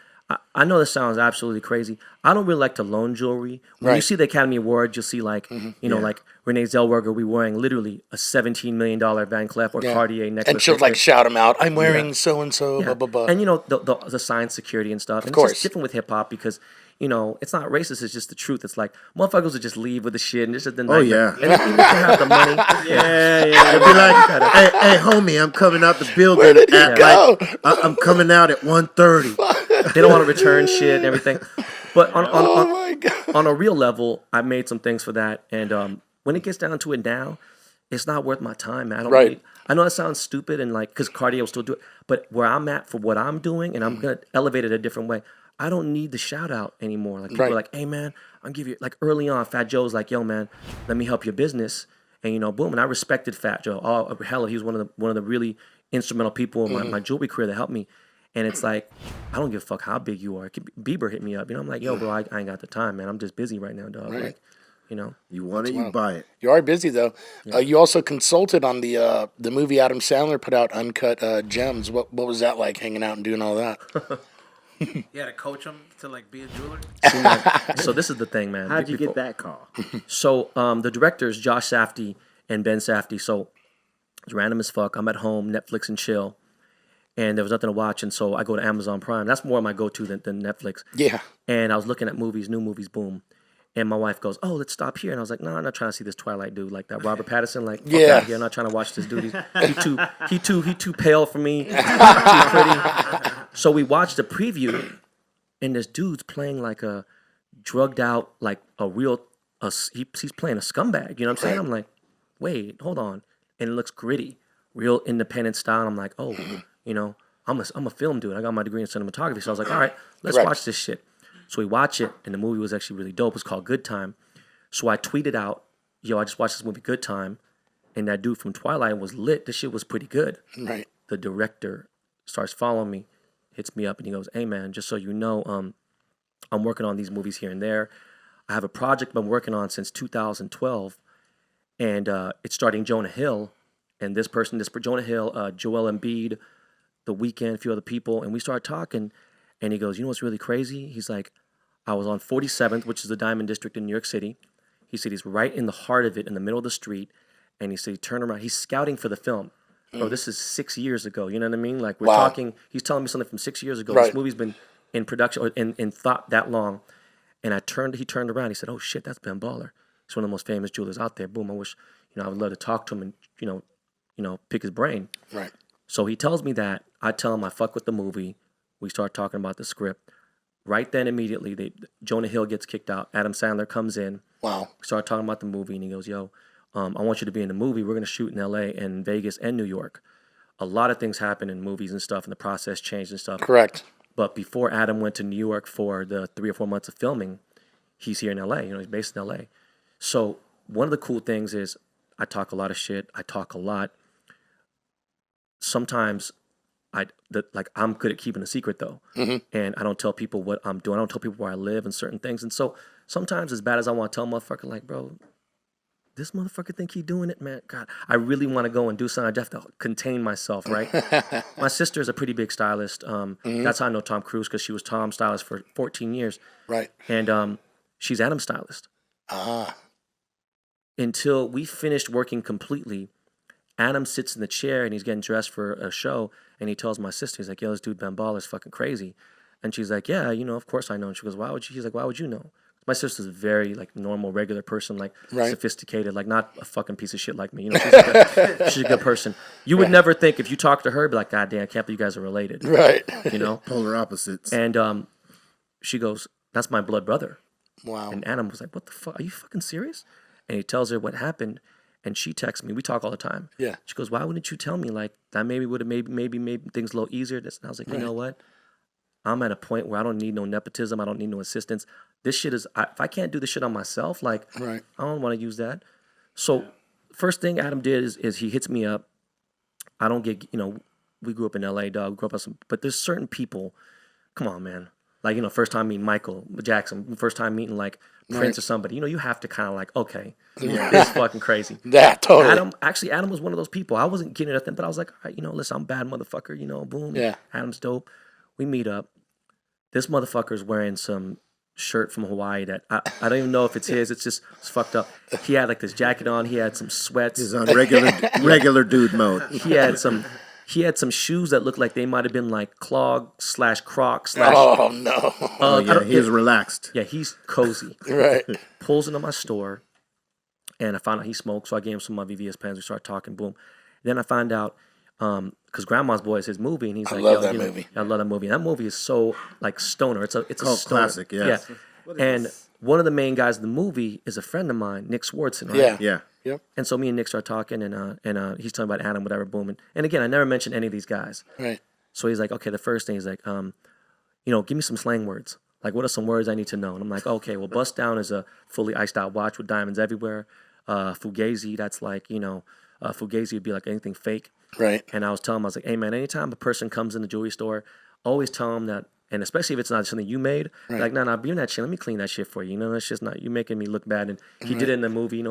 I know this sounds absolutely crazy. I don't really like to loan jewelry. When you see the Academy Awards, you'll see like, you know, like Renee Zellweger, we wearing literally a $17 million Van Cleef or Cartier necklace. And she'll like shout them out. I'm wearing so-and-so, blah, blah, blah. And, you know, the science security and stuff. And course. It's just different with hip-hop because, you know, it's not racist. It's just the truth. It's like motherfuckers would just leave with the shit and just the night. Yeah. And even if they have the money. They'd be like, hey, homie, I'm coming out the building. Where did he go? I'm coming out at 1:30. They don't want to return shit and everything. But Oh my God. on a real level, I made some things for that. And when it gets down to it now, it's not worth my time, man. I don't Right. I know that sounds stupid and like, because Cartier will still do it. But where I'm at for what I'm doing, and I'm going to elevate it a different way, I don't need the shout out anymore. Like people are like, hey man, I'll give you, like early on, Fat Joe's like, yo man, let me help your business. And you know, boom. And I respected Fat Joe. Oh, hell, he was one of the really instrumental people in my jewelry career that helped me. And it's like, I don't give a fuck how big you are. Bieber hit me up. You know, I'm like, yo, bro, I ain't got the time, man. I'm just busy right now, dog. Right. Like, you know. You want it, you buy it. You are busy though. You also consulted on the movie Adam Sandler put out, Uncut Gems. What was that like, hanging out and doing all that? You had to coach him to like be a jeweler. So this is the thing, man. How'd you get that call? So the directors, Josh Safdie and Ben Safdie. So it's random as fuck. I'm at home, Netflix and chill, and there was nothing to watch, and so I go to Amazon Prime. That's more my go-to than Netflix. Yeah. And I was looking at movies, new movies, boom. And my wife goes, "Oh, let's stop here." And I was like, "No, I'm not trying to see this Twilight dude like that Robert Pattinson. Like, fuck Yeah. out here. I'm not trying to watch this dude. He too pale for me. Too pretty." So we watched the preview, and this dude's playing like a drugged out, like he's playing a scumbag. You know what I'm saying? I'm like, wait, hold on. And it looks gritty, real independent style. I'm like, oh, you know, I'm a film dude. I got my degree in cinematography, so I was like, all right, let's watch this shit. So we watch it, and the movie was actually really dope. It's called Good Time. So I tweeted out, yo, I just watched this movie, Good Time, and that dude from Twilight was lit. This shit was pretty good. Right. The director starts following me, hits me up, and he goes, hey, man, just so you know, I'm working on these movies here and there. I have a project I've been working on since 2012, and it's starting Jonah Hill, and Jonah Hill, Joel Embiid, The Weeknd, a few other people, and we started talking, and he goes, you know what's really crazy? He's like, I was on 47th, which is the Diamond District in New York City. He said he's right in the heart of it, in the middle of the street, and he said he turned around. He's scouting for the film. Bro, this is 6 years ago. You know what I mean? Like, we're talking, he's telling me something from 6 years ago. Right. This movie's been in production or in thought that long. And he turned around. He said, oh, shit, that's Ben Baller. He's one of the most famous jewelers out there. Boom, I wish, I would love to talk to him and, pick his brain. Right. So he tells me that. I tell him I fuck with the movie. We start talking about the script. Right then, immediately, Jonah Hill gets kicked out. Adam Sandler comes in. Wow. We start talking about the movie, and he goes, yo, I want you to be in the movie. We're going to shoot in L.A. and Vegas and New York. A lot of things happen in movies and stuff, and the process changed and stuff. Correct. But before Adam went to New York for the 3 or 4 months of filming, he's here in L.A. He's based in L.A. So one of the cool things is I talk a lot of shit. I talk a lot. Sometimes I'm good at keeping a secret, though. Mm-hmm. And I don't tell people what I'm doing. I don't tell people where I live and certain things. And so sometimes, as bad as I want to tell a motherfucker, like, bro, this motherfucker think he doing it, man. God, I really want to go and do something. I have to contain myself, right? My sister is a pretty big stylist. That's how I know Tom Cruise, because she was Tom's stylist for 14 years. Right. And she's Adam's stylist. Until we finished working completely, Adam sits in the chair and he's getting dressed for a show, and he tells my sister, he's like, yo, this dude Ben Baller's fucking crazy. And she's like, yeah, of course I know. And she goes, why would you? He's like, why would you know? My sister's a very normal, regular person, sophisticated, not a fucking piece of shit like me. She's a good person. You would never think, if you talk to her, be like, God damn, I can't believe you guys are related. Right. Polar opposites. And she goes, that's my blood brother. Wow. And Adam was like, what the fuck? Are you fucking serious? And he tells her what happened, and she texts me. We talk all the time. Yeah. She goes, why wouldn't you tell me? That maybe would have maybe made things a little easier. And I was like, you know what? I'm at a point where I don't need no nepotism. I don't need no assistance. This shit is, if I can't do this shit on myself, I don't want to use that. So first thing Adam did is he hits me up. I don't get, we grew up in LA, dog. We grew up on but there's certain people, come on, man. First time meeting Michael Jackson, first time meeting Prince or somebody, you have to kind of okay, this is fucking crazy. Yeah, totally. Adam was one of those people. I wasn't getting nothing, but I was like, all right, listen, I'm a bad motherfucker, boom. Yeah. Adam's dope. We meet up. This motherfucker's wearing some shirt from Hawaii that I don't even know if it's his. It's fucked up. He had this jacket on. He had some sweats. He's on regular dude mode. He had some shoes that looked like they might have been clog/croc/ Oh no. He was relaxed. Yeah, he's cozy. Right. Pulls into my store, and I found out he smoked, so I gave him some of my VVS pens. We started talking, boom. Then I find out, because Grandma's Boy is his movie, and he's I like, love that movie. I love that movie. And that movie is so stoner. It's a stoner. Classic, yeah. And one of the main guys in the movie is a friend of mine, Nick Swartzen, right? Yeah. Yeah. Yep. And so me and Nick start talking, and he's talking about Adam, whatever, boom. And again, I never mentioned any of these guys. Right. So he's like, okay, the first thing, he's like, give me some slang words. What are some words I need to know? And I'm like, okay, well, bust down is a fully iced out watch with diamonds everywhere. Fugazi, that's Fugazi would be anything fake. Right. And I was telling him, I was like, hey, man, anytime a person comes in the jewelry store, always tell them that, and especially if it's not something you made, right. No, bring that shit. Let me clean that shit for you. That's just not, you making me look bad. And he did it in the movie,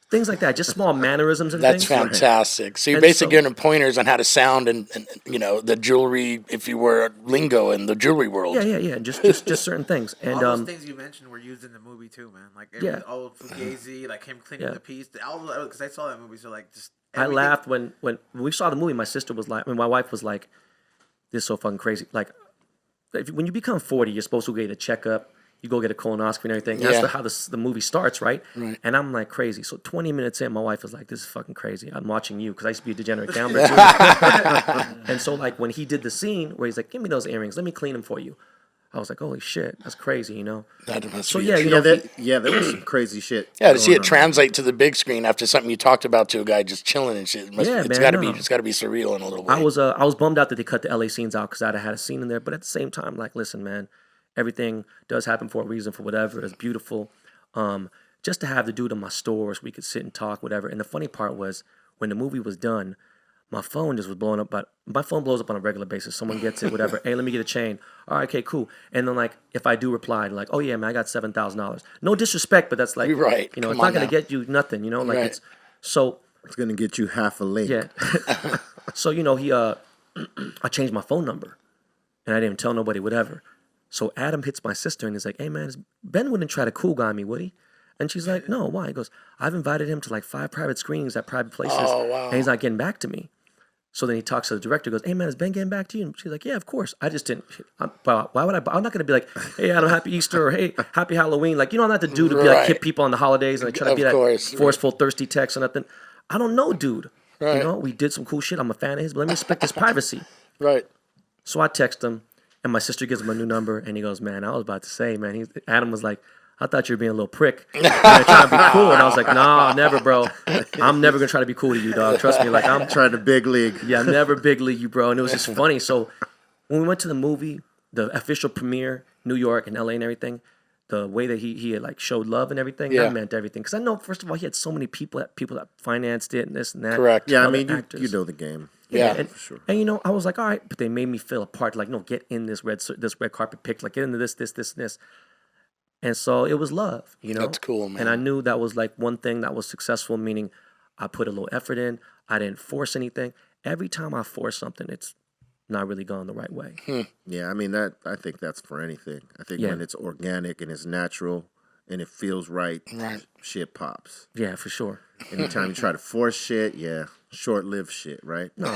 things like that, just small mannerisms and That's things. That's fantastic. So you're basically giving them pointers on how to sound and the jewelry, if you were lingo in the jewelry world. Yeah. Just certain things. And all those things you mentioned were used in the movie too, man. Old Fugazi, him cleaning the piece. Because I saw that movie, so just. I laughed when we saw the movie. My sister was my wife was like, "This is so fucking crazy." When you become 40, you're supposed to get a checkup. You go get a colonoscopy and everything. Yeah. That's how the movie starts, right? Right. And I'm crazy. So 20 minutes in, my wife was like, "This is fucking crazy." I'm watching you because I used to be a degenerate gambler too. And so when he did the scene where he's like, "Give me those earrings. Let me clean them for you." I was like, "Holy shit, that's crazy," That must So be yeah, there was some crazy shit. Yeah, to see it on. translate to the big screen after something you talked about to a guy just chilling and shit. It's got to be surreal in a little way. I was bummed out that they cut the LA scenes out because I'd have had a scene in there. But at the same time, listen, man, everything does happen for a reason, for whatever. It's beautiful. Just to have the dude in my stores, we could sit and talk, whatever. And the funny part was when the movie was done, my phone just was blowing up. But my phone blows up on a regular basis. Someone gets it, whatever. Hey, let me get a chain. All right, okay, cool. And then like if I do reply, like, oh yeah, man, I got $7,000. No disrespect, but that's like, Right. you know, Come it's not on gonna now. get you nothing. You know, like Right. it's so. It's gonna get you half a link. Yeah. So, you know, I changed my phone number and I didn't tell nobody, whatever. So Adam hits my sister and he's like, hey man, Ben wouldn't try to cool guy me, would he? And she's like, no, why? He goes, I've invited him to like 5 private screenings at private places. Oh, wow. And he's not getting back to me. So then he talks to the director, goes, hey man, is Ben getting back to you? And she's like, yeah, of course. I just didn't. Why would I? I'm not going to be like, hey Adam, happy Easter, or hey, happy Halloween. Like, you know, I'm not the dude to be like Right. hit people on the holidays and like try to Of be that course, right. forceful, thirsty text or nothing. I don't know, dude. Right. You know, we did some cool shit. I'm a fan of his, but let me respect his privacy. Right. So I text him, and my sister gives him a new number, and he goes, man, I was about to say, man, Adam was like, I thought you were being a little prick. And trying to be cool. And I was like, nah, never, bro. I'm never going to try to be cool to you, dog. Trust me. Like, I'm Trying to big league. yeah, never big league you, bro. And it was just funny. So when we went to the movie, the official premiere, New York and LA and everything, the way that he had like showed love and everything, Yeah. that meant everything. Because I know, first of all, he had so many people that financed it and this and that. Correct. Yeah, I Other mean, you actors. know the game. Yeah. and, sure. And you know, I was like, all right, but they made me feel a part. Like, no, get in this red carpet pick. Like, get into this, and this. And so it was love, you know. That's cool, man. And I knew that was like one thing that was successful, meaning I put a little effort in. I didn't force anything. Every time I force something, it's not really gone the right way. Yeah, I mean I think that's for anything. I think Yeah. when it's organic and it's natural and it feels right, Right. shit pops. Yeah, for sure. Anytime you try to force shit, yeah, short-lived shit, right? No,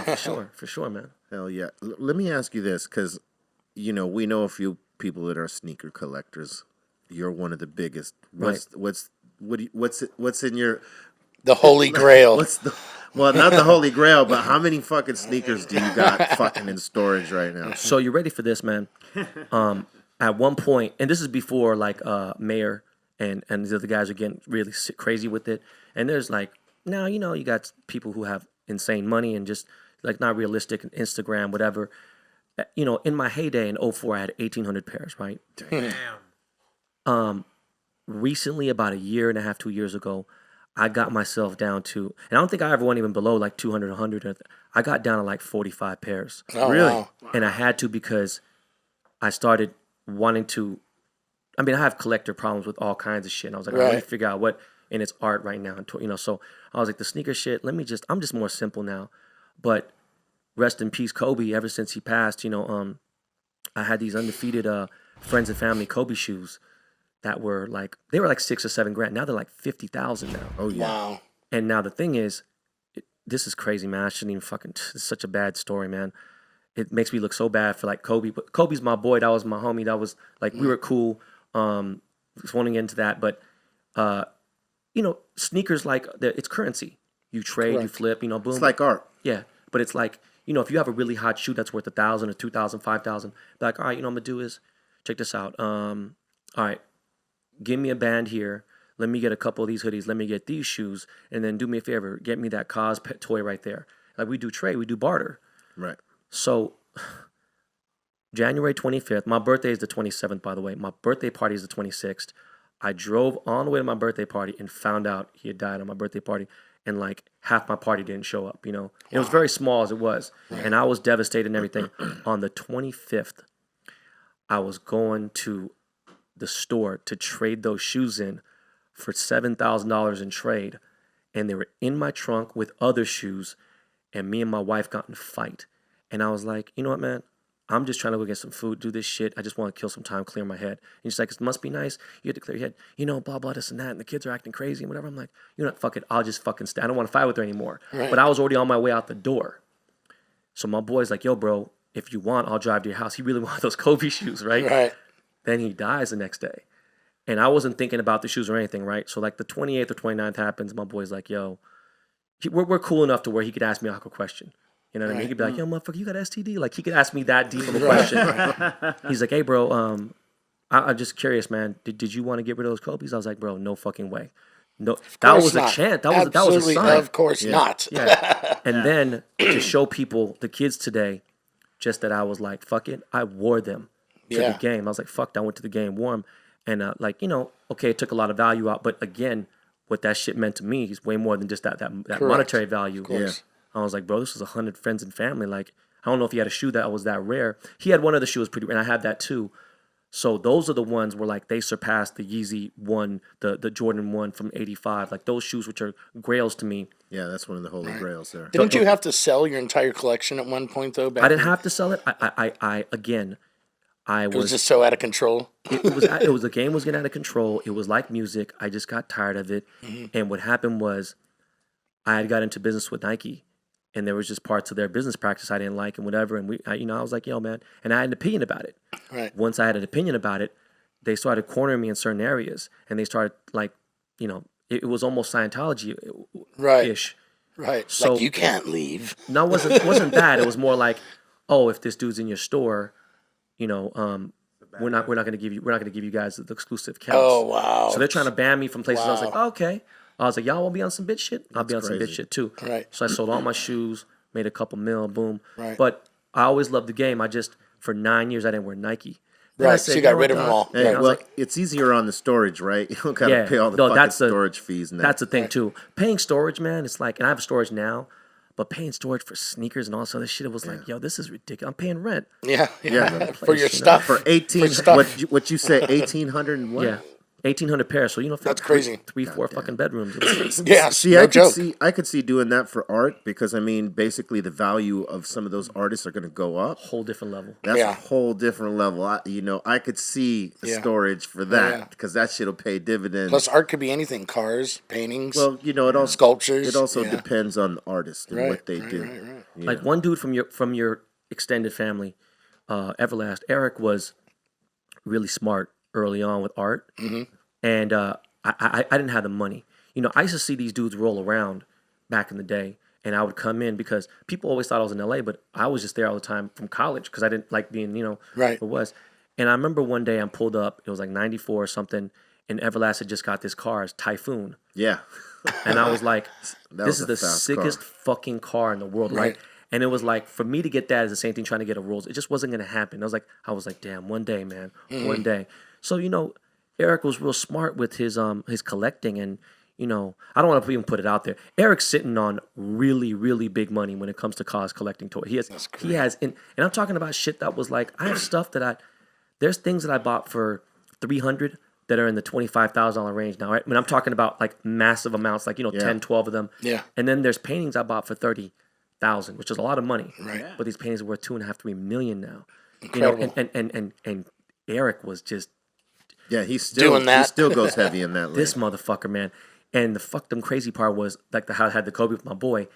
for sure, man. Hell yeah. Let me ask you this, because you know we know a few people that are sneaker collectors. You're one of the biggest. What's in your The Holy Grail. what's the well, not the Holy Grail, but how many fucking sneakers do you got fucking in storage right now? So you ready for this, man? At one point, and this is before like Mayor and the other guys are getting really crazy with it. And there's like, now, you know, you got people who have insane money and just like not realistic, Instagram, whatever. You know, in my heyday in 04, I had 1,800 pairs, right? Damn. Recently, about a year and a half, 2 years ago, I got myself down to, and I don't think I ever went even below like 200, 100. I got down to like 45 pairs. Oh, Really? wow. And I had to because I started wanting to, I mean, I have collector problems with all kinds of shit. And I was like, let me Right. figure out what in its art right now. You know, so I was like, the sneaker shit, I'm just more simple now. But rest in peace, Kobe, ever since he passed, you know, I had these undefeated friends and family Kobe shoes that were like, they were like $6 or $7 grand. Now they're like 50,000 now. Oh yeah. Wow. And now the thing is, this is crazy, man. I shouldn't even fucking, it's such a bad story, man. It makes me look so bad for like Kobe. But Kobe's my boy. That was my homie. That was like, we were cool. Just want to get into that. But, you know, sneakers, like, it's currency. You trade, you Correct. flip, you know, boom. It's like art. Yeah. But it's like, you know, if you have a really hot shoe that's worth 1,000 or 2,000, 5,000, be like, all right, you know what I'm going to do is, check this out. All right, give me a band here. Let me get a couple of these hoodies. Let me get these shoes. And then do me a favor. Get me that Cos pet toy right there. Like, we do trade. We do barter. Right. So, January 25th, my birthday is the 27th, by the way. My birthday party is the 26th. I drove on the way to my birthday party and found out he had died on my birthday party. And like half my party didn't show up, you know. It was very small as it was. And I was devastated and everything. On the 25th, I was going to the store to trade those shoes in for $7,000 in trade. And they were in my trunk with other shoes. And me and my wife got in a fight. And I was like, you know what, man? I'm just trying to go get some food, do this shit. I just want to kill some time, clear my head. And she's like, it must be nice. You have to clear your head. You know, blah, blah, this and that. And the kids are acting crazy and whatever. I'm like, you know what, fuck it. I'll just fucking stay. I don't want to fight with her anymore. Right. But I was already on my way out the door. So my boy's like, yo, bro, if you want, I'll drive to your house. He really wanted those Kobe shoes, right? Right. Then he dies the next day. And I wasn't thinking about the shoes or anything, right? So like the 28th or 29th happens. My boy's like, yo, we're cool enough to where he could ask me a question. You know what I mean? He could be like, yo, motherfucker, you got STD? Like, he could ask me that deep of a question. He's like, hey, bro, I'm just curious, man. Did you want to get rid of those Kobe's? I was like, bro, no fucking way. No, that course was not. a chant. That was a Absolutely, sign. of course not. Yeah. And then to show people, the kids today, just that I was like, fuck it. I wore them to Yeah. the game. I was like, fuck that. I went to the game, wore them. And like, you know, okay, it took a lot of value out. But again, what that shit meant to me is way more than just that monetary value. Of course. I was like, bro, this was 100 friends and family. Like, I don't know if he had a shoe that was that rare. He had one of the shoes pretty rare, and I had that too. So those are the ones where like they surpassed the Yeezy 1, the Jordan 1 from 85. Like those shoes, which are grails to me. Yeah, that's one of the holy grails there. Didn't you have to sell your entire collection at one point though? I didn't have to sell it. I It was just so out of control. It was the game was getting out of control. It was like music. I just got tired of it. And what happened was I had got into business with Nike, and there was just parts of their business practice I didn't like and whatever. And I was like, yo, man, and I had an opinion about it. Right. Once I had an opinion about it, they started cornering me in certain areas, and they started like, it was almost Scientology ish. Right. So like you can't leave. No, it wasn't that. It was more like, oh, if this dude's in your store, we're not going to give you guys the exclusive counts. Oh wow. So they're trying to ban me from places. Wow. I was like, oh, okay. I was like, y'all want to be on some bitch shit? I'll be on some bitch crazy. shit too. Right. So I sold all my shoes, made a couple mil, boom. Right. But I always loved the game. I just for 9 years I didn't wear Nike. Then I Right. said, So you got know rid what, of them dog? all. Hey, I was well, like, it's easier on the storage, right? You don't gotta pay all the fucking storage fees. And that's the thing too. Paying storage, man, it's like, and I have storage now, but paying storage for sneakers and all this other shit, it was like, yo, this is ridiculous. I'm paying rent. Yeah. Yeah. For your stuff. For 18, stuff. what you say, 1,800 and what? Yeah. 1,800 pairs. So That's crazy. 3-4 fucking bedrooms. Yeah. See, no I joke. could see doing that for art because I mean, basically, the value of some of those artists are going to go up. Whole different level. That's Yeah. a whole different level. I could see the Yeah. storage for yeah. that because that shit'll pay dividends. Plus, art could be anything: cars, paintings. Well, it also Sculptures, It also yeah. depends on the artist and Right, what they right, do. right, right. Yeah. Like one dude from your extended family, Everlast, Eric was really smart early on with art, and I didn't have the money. I used to see these dudes roll around back in the day, and I would come in because people always thought I was in LA, but I was just there all the time from college because I didn't like being, Right. it was. And I remember one day I'm pulled up, it was like 94 or something, and Everlast had just got this car, it's Typhoon. Yeah. And I was like, That this was is a the fast sickest fucking car in the world, right? Right. And it was like, for me to get that is the same thing trying to get a Rolls. It just wasn't going to happen. I was like, damn, one day, man, one day. So, Eric was real smart with his collecting, and, I don't want to even put it out there. Eric's sitting on really, really big money when it comes to cars collecting toys. He has, and I'm talking about shit that was like, I have stuff there's things that I bought for $300 that are in the $25,000 range now, right? I mean, I'm talking about like massive amounts, like, 10, 12 of them. Yeah. And then there's paintings I bought for $30,000, which is a lot of money. Right. But these paintings are worth $2.5-3 million now. Incredible. And Eric was just Yeah, he's still Doing that. He still goes heavy in that. this lane. motherfucker, man. And the fucked up crazy part was like how I had the Kobe with my boy.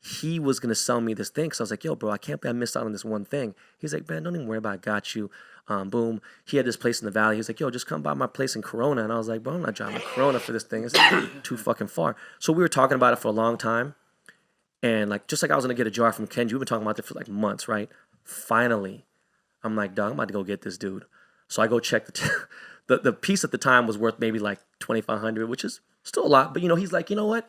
He was gonna sell me this thing, so I was like, "Yo, bro, I can't believe I missed out on this one thing." He's like, "Man, don't even worry about it. I got you." Boom. He had this place in the valley. He's like, "Yo, just come by my place in Corona." And I was like, "Bro, I'm not driving to Corona for this thing. It's too fucking far." So we were talking about it for a long time, and just like I was gonna get a jar from Kenji, we've been talking about it for like months, right? Finally, I'm like, "Dog, I'm about to go get this dude." So I go check the piece at the time was worth maybe like $2,500, which is still a lot. But he's like, "You know what?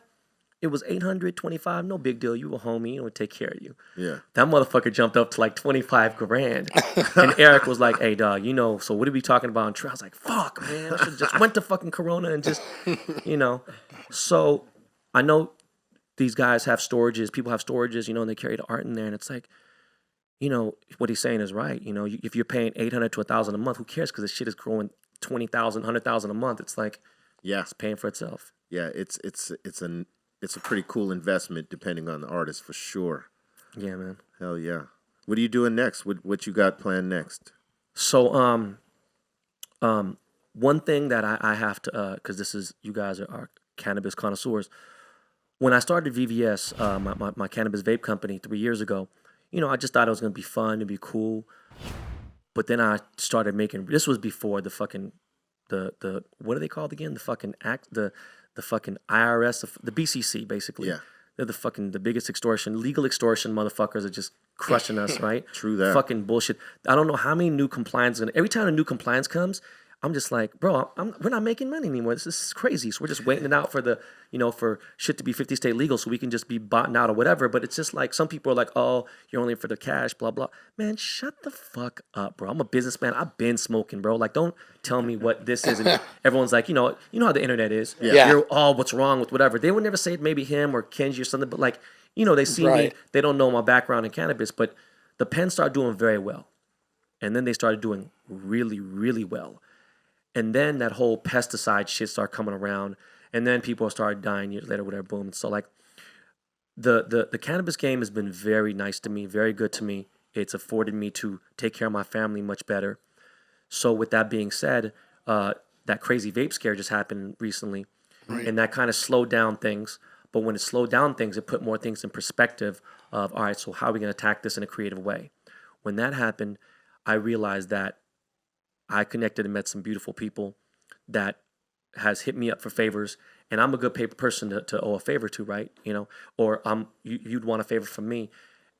It was $825, no big deal. You a homie, would take care of you." Yeah. That motherfucker jumped up to like 25 grand. And Eric was like, "Hey, dog, so what are we talking about on trail?" I was like, "Fuck, man. I should just went to fucking Corona and just, So I know these guys have storages. People have storages, and they carry the art in there. And it's like, what he's saying is right. If you're paying $800 to $1,000 a month, who cares? Because the shit is growing 20,000, 100,000 a month. It's like, Yeah. it's paying for itself. Yeah, it's a pretty cool investment depending on the artist for sure. Yeah, man. Hell yeah. What are you doing next? What you got planned next? So, one thing that I have to, because you guys are cannabis connoisseurs. When I started VVS, my cannabis vape company 3 years ago, I just thought it was gonna be fun, it'd be cool. But then I started making. This was before the fucking the what are they called again? The fucking act the fucking IRS, the BCC basically. Yeah. They're the biggest legal extortion motherfuckers are just crushing us, right? True that. Fucking bullshit. I don't know how many new compliance. Every time a new compliance comes, I'm just like, bro, we're not making money anymore. This is crazy. So we're just waiting it out for for shit to be 50 state legal so we can just be bought out or whatever. But it's just like, some people are like, oh, you're only for the cash, blah, blah. Man, shut the fuck up, bro. I'm a businessman. I've been smoking, bro. Like, don't tell me what this is. And everyone's like, you know how the internet is. Yeah. You're, what's wrong with whatever. They would never say maybe him or Kenji or something, but like, they see me, Right. they don't know my background in cannabis, but the pen started doing very well. And then they started doing really, really well. And then that whole pesticide shit started coming around. And then people started dying years later, whatever, boom. So like the cannabis game has been very nice to me, very good to me. It's afforded me to take care of my family much better. So with that being said, that crazy vape scare just happened recently. Right. And that kind of slowed down things. But when it slowed down things, it put more things in perspective of, all right, so how are we going to attack this in a creative way? When that happened, I realized that I connected and met some beautiful people that has hit me up for favors. And I'm a good paper person to owe a favor to, right? Or you'd want a favor from me.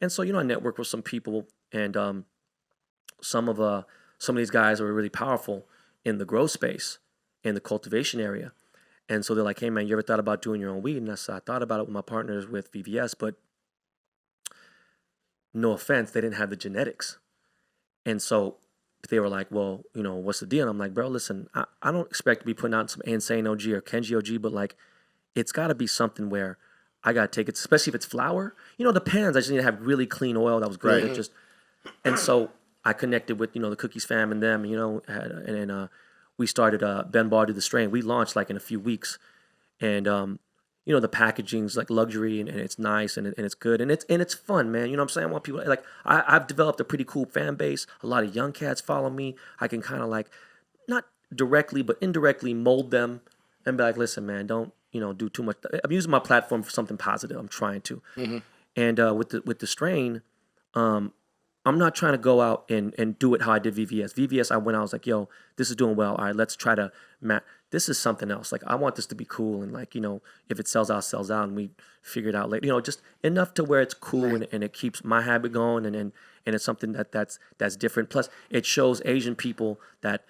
And so, I networked with some people, and some of these guys are really powerful in the grow space, in the cultivation area. And so they're like, hey, man, you ever thought about doing your own weed? And I said, I thought about it with my partners with VVS, but no offense, they didn't have the genetics. And so they were like, well, what's the deal? And I'm like, bro, listen, I don't expect to be putting out some Insane OG or Kenji OG, but like, it's got to be something where I got to take it, especially if it's flour. The pans, I just need to have really clean oil that was good. Right. And so I connected with, the Cookies fam and them, and we started Ben Bar to the strain. We launched like in a few weeks. And, the packaging's like luxury, and it's nice, and it's good, and it's fun, man. You know what I'm saying? I want people, like, I've developed a pretty cool fan base. A lot of young cats follow me. I can kind of like, not directly, but indirectly mold them and be like, listen, man, don't, do too much. I'm using my platform for something positive. I'm trying to. Mm-hmm. And with the strain, I'm not trying to go out and do it how I did VVS. VVS, I was like, yo, this is doing well. All right, let's try to this is something else. Like, I want this to be cool, and like, if it sells out, sells out, and we figure it out later. Just enough to where it's cool, and it keeps my habit going, and it's something that's different. Plus, it shows Asian people that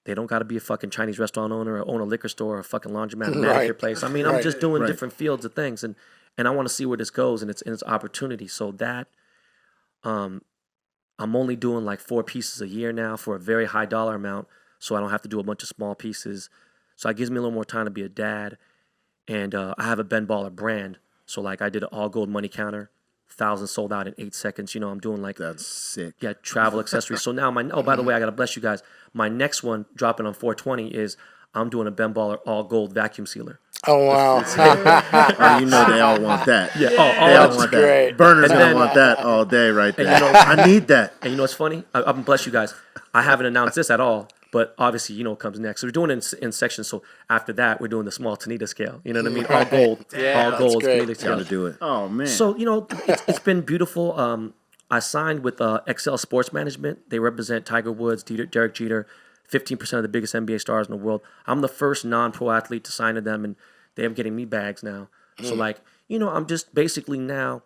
they don't got to be a fucking Chinese restaurant owner or own a liquor store or a fucking laundromat, or manicure place. I mean, I'm just doing different fields of things, and I want to see where this goes, and it's opportunity. So that, I'm only doing like 4 pieces a year now for a very high dollar amount, so I don't have to do a bunch of small pieces. So it gives me a little more time to be a dad. And I have a Ben Baller brand. So like, I did an all gold money counter, 1,000 sold out in 8 seconds. I'm doing like, that's sick. Yeah, travel accessories. So now by the way, I got to bless you guys. My next one dropping on 420 is I'm doing a Ben Baller all gold vacuum sealer. Oh, wow. They all want that. Yeah. They all want great. that. Burners gonna want that all day right there. And I need that. And what's funny? I'm bless you guys. I haven't announced this at all, but obviously, what comes next. So we're doing it in sections. So after that, we're doing the small Tanita scale. You know what I mean? All gold. Yeah, all gold. great. Tanita scale. Gotta do it. Oh man. So, it's been beautiful. I signed with XL Sports Management. They represent Tiger Woods, Derek Jeter, 15% of the biggest NBA stars in the world. I'm the first non-pro athlete to sign to them, and they're getting me bags now. So, like, I'm just basically now,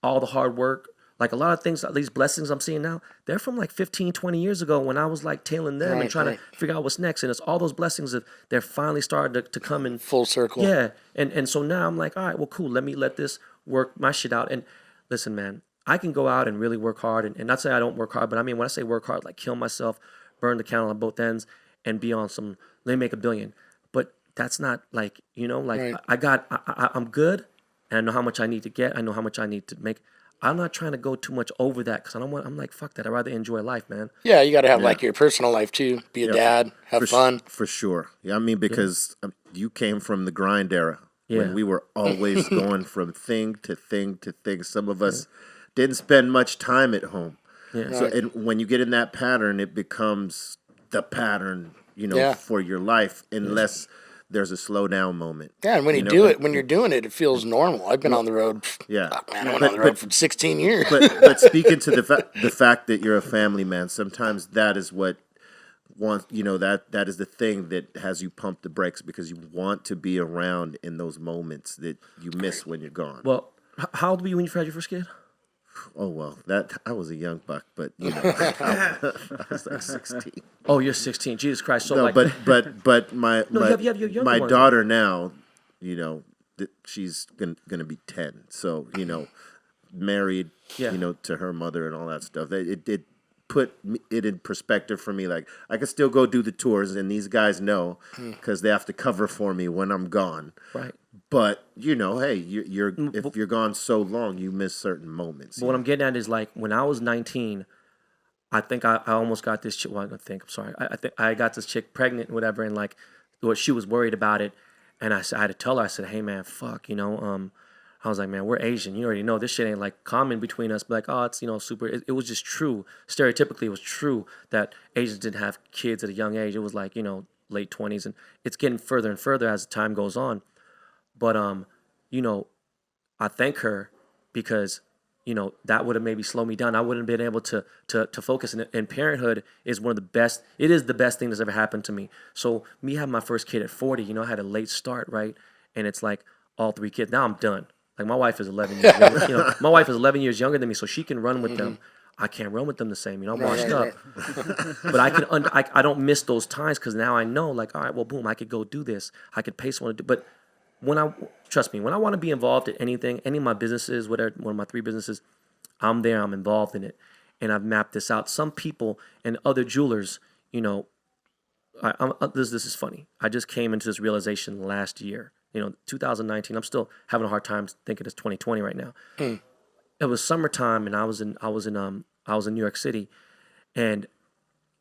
all the hard work, like a lot of things, these blessings I'm seeing now, they're from like 15, 20 years ago when I was like tailing them and trying to figure out what's next. And it's all those blessings that they're finally starting to come in. Full circle. Yeah. And so now I'm like, all right, well, cool. Let this work my shit out. And listen, man, I can go out and really work hard. And not say I don't work hard, but I mean, when I say work hard, like kill myself, burn the candle on both ends, and be on some, let me make $1 billion. But that's not like, I'm good, and I know how much I need to get. I know how much I need to make. I'm not trying to go too much over that because I'm like, fuck that. I'd rather enjoy life, man. Yeah, you got to have like your personal life too. Be a dad, have fun. For sure. Yeah, I mean, because you came from the grind era when we were always going from thing to thing to thing. Some of us didn't spend much time at home. Yeah. So and when you get in that pattern, it becomes the pattern, for your life, unless there's a slow down moment. Yeah, and when when you're doing it, it feels normal. I've been on the road. Yeah, man, I've been on the road for 16 years. But speaking to the fact that you're a family man, sometimes that is what that is the thing that has you pump the brakes because you want to be around in those moments that you miss when you're gone. Well, how old were you when you had your first kid? Oh, well, I was a young buck, but I was like 16. Oh, you're 16. Jesus Christ. So no, like, but my you have your younger my ones. daughter now, she's gonna be 10. So married, to her mother and all that stuff. It put it in perspective for me. Like, I can still go do the tours, and these guys know because they have to cover for me when I'm gone. Right. But you know, hey, if you're gone so long, you miss certain moments. But what I'm getting at is like when I was 19, I think I almost got this chick. Well, I think I'm sorry. I think I got this chick pregnant, and whatever, and like, what she was worried about it, and I had to tell her. I said, "Hey, man, fuck, you know." I was like, "Man, we're Asian. You already know this shit ain't like common between us." But like, oh, it's super. It was just true. Stereotypically, it was true that Asians didn't have kids at a young age. It was like late 20s, and it's getting further and further as time goes on. But I thank her because that would have maybe slowed me down. I wouldn't have been able to focus. And parenthood is one of the best. It is the best thing that's ever happened to me. So me having my first kid at 40, I had a late start, right? And it's like all 3 kids. Now I'm done. Like my wife is 11 years younger. My wife is 11 years younger than me, so she can run with them. I can't run with them the same. I'm washed up. But I don't miss those times because now I know, like, all right, well, boom, I could go do this. I could pay someone to do. But trust me, when I want to be involved in anything, any of my businesses, whatever, one of my 3 businesses, I'm there, I'm involved in it. And I've mapped this out. Some people and other jewelers, this is funny. I just came into this realization last year, 2019. I'm still having a hard time thinking it's 2020 right now. It was summertime and I was in New York City. And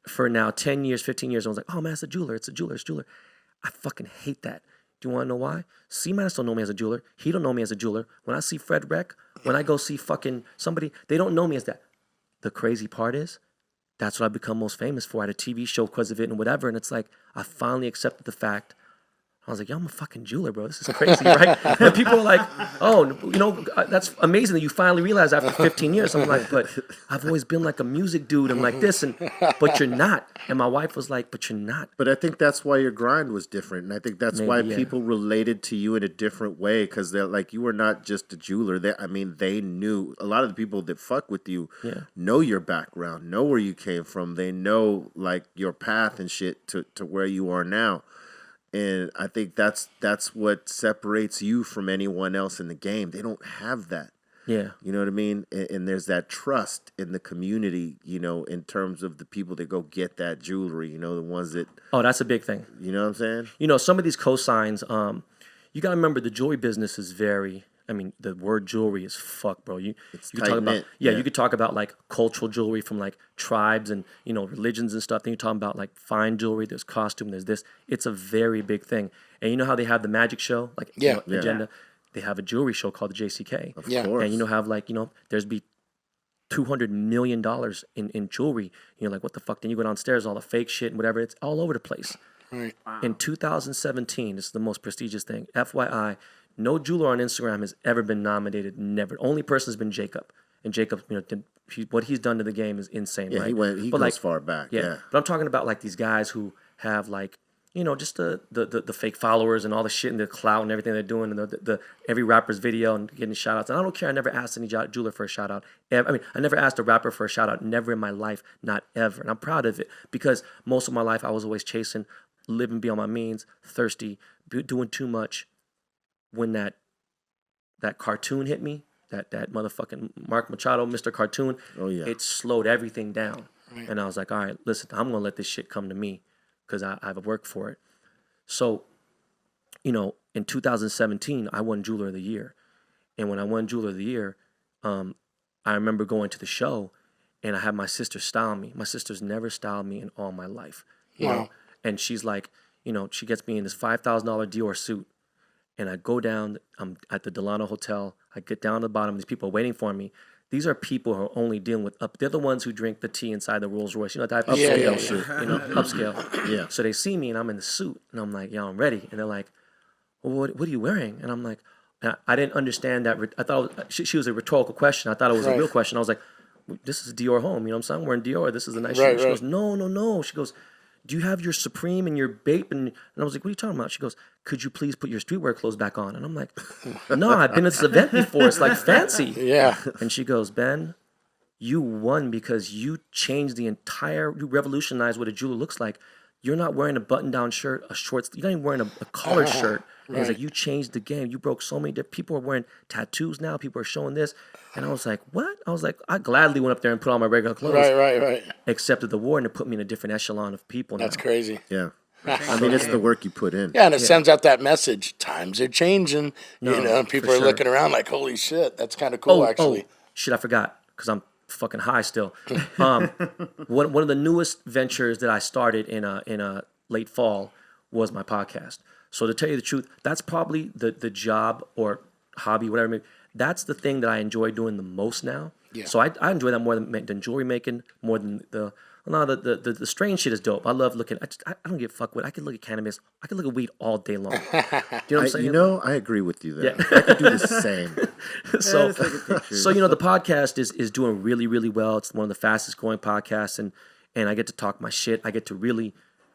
for now 10 years, 15 years, I was like, oh man, it's a jeweler. I fucking hate that. Do you want to know why? C-Minus don't know me as a jeweler. He don't know me as a jeweler. When I see Fred Reck, when I go see fucking somebody, they don't know me as that. The crazy part is, that's what I've become most famous for. I had a TV show because of it and whatever. And it's like, I finally accepted the fact. I was like, yo, I'm a fucking jeweler, bro. This is crazy, right? And people are like, oh, that's amazing that you finally realize after 15 years. I'm like, but I've always been like a music dude. I'm like this, but you're not. And my wife was like, but you're not. But I think that's why your grind was different. And I think that's why people related to you in a different way because they're like, you were not just a jeweler. They knew. A lot of the people that fuck with you know your background, know where you came from. They know like your path and shit to where you are now. And I think that's what separates you from anyone else in the game. They don't have that. Yeah. You know what I mean? And there's that trust in the community, in terms of the people that go get that jewelry, the ones that... Oh, that's a big thing. You know what I'm saying? Some of these cosigns, you got to remember the jewelry business is the word jewelry is fuck, bro. You could talk about you could talk about like cultural jewelry from like tribes and religions and stuff. Then you're talking about like fine jewelry. There's costume. There's this. It's a very big thing. And you know how they have the magic show, like agenda. They have a jewelry show called the JCK. Of course. And have like there's be $200 million in jewelry. You're like, what the fuck? Then you go downstairs, all the fake shit and whatever. It's all over the place. Right. Wow. In 2017, this is the most prestigious thing. FYI. No jeweler on Instagram has ever been nominated. Never. Only person has been Jacob. And Jacob, what he's done to the game is insane, right? He goes far back. Yeah. But I'm talking about like these guys who have like, just the fake followers and all the shit and the clout and everything they're doing and the every rapper's video and getting shout outs. And I don't care. I never asked any jeweler for a shout out. I never asked a rapper for a shout out. Never in my life. Not ever. And I'm proud of it because most of my life I was always chasing, living beyond my means, thirsty, doing too much. When that cartoon hit me, that motherfucking Mark Machado, Mr. Cartoon, it slowed everything down. Right. And I was like, all right, listen, I'm going to let this shit come to me because I've worked for it. So, in 2017, I won Jeweler of the Year. And when I won Jeweler of the Year, I remember going to the show and I had my sister style me. My sister's never styled me in all my life. You know? And she's like, she gets me in this $5,000 Dior suit. And I go down, I'm at the Delano Hotel. I get down to the bottom. These people are waiting for me. These are people who are only dealing with they're the ones who drink the tea inside the Rolls Royce. That upscale shit. Upscale. Yeah. So they see me and I'm in the suit and I'm like, I'm ready. And they're like, well, what are you wearing? And I'm like, I didn't understand that. I thought she was a rhetorical question. I thought it was a real question. I was like, this is Dior home. I'm saying? I'm wearing Dior. This is a nice shoe. She goes, no. She goes, do you have your Supreme and your Bape? And I was like, what are you talking about? She goes, could you please put your streetwear clothes back on? And I'm like, no, I've been at this event before. It's like fancy. Yeah. And she goes, Ben, you won because you changed you revolutionized what a jeweler looks like. you're not wearing a button-down shirt, a shorts. You're not even wearing a collared shirt. And he's like, you changed the game. You broke so many different. People are wearing tattoos now. People are showing this. And I was like, what? I was like, I gladly went up there and put on my regular clothes. Right. Accepted the award, and it put me in a different echelon of people. That's now. crazy. Yeah. I mean, it's the work you put in. Yeah, and it sends out that message. Times are changing. People are looking around like, holy shit, that's kind of cool, actually. Oh, shit, I forgot, because I'm fucking high still. One of the newest ventures that I started in a late fall was my podcast. So to tell you the truth, that's probably the job or hobby, whatever. That's the thing that I enjoy doing the most now. Yeah. So I enjoy that more than jewelry making, more than the strange shit is dope. I love looking. I don't give a fuck what. I can look at cannabis. I can look at weed all day long. Do you know what I'm saying? I agree with you there. Yeah. I could do the same. So the podcast is doing really, really well. It's one of the fastest growing podcasts, and I get to talk my shit. I get to really,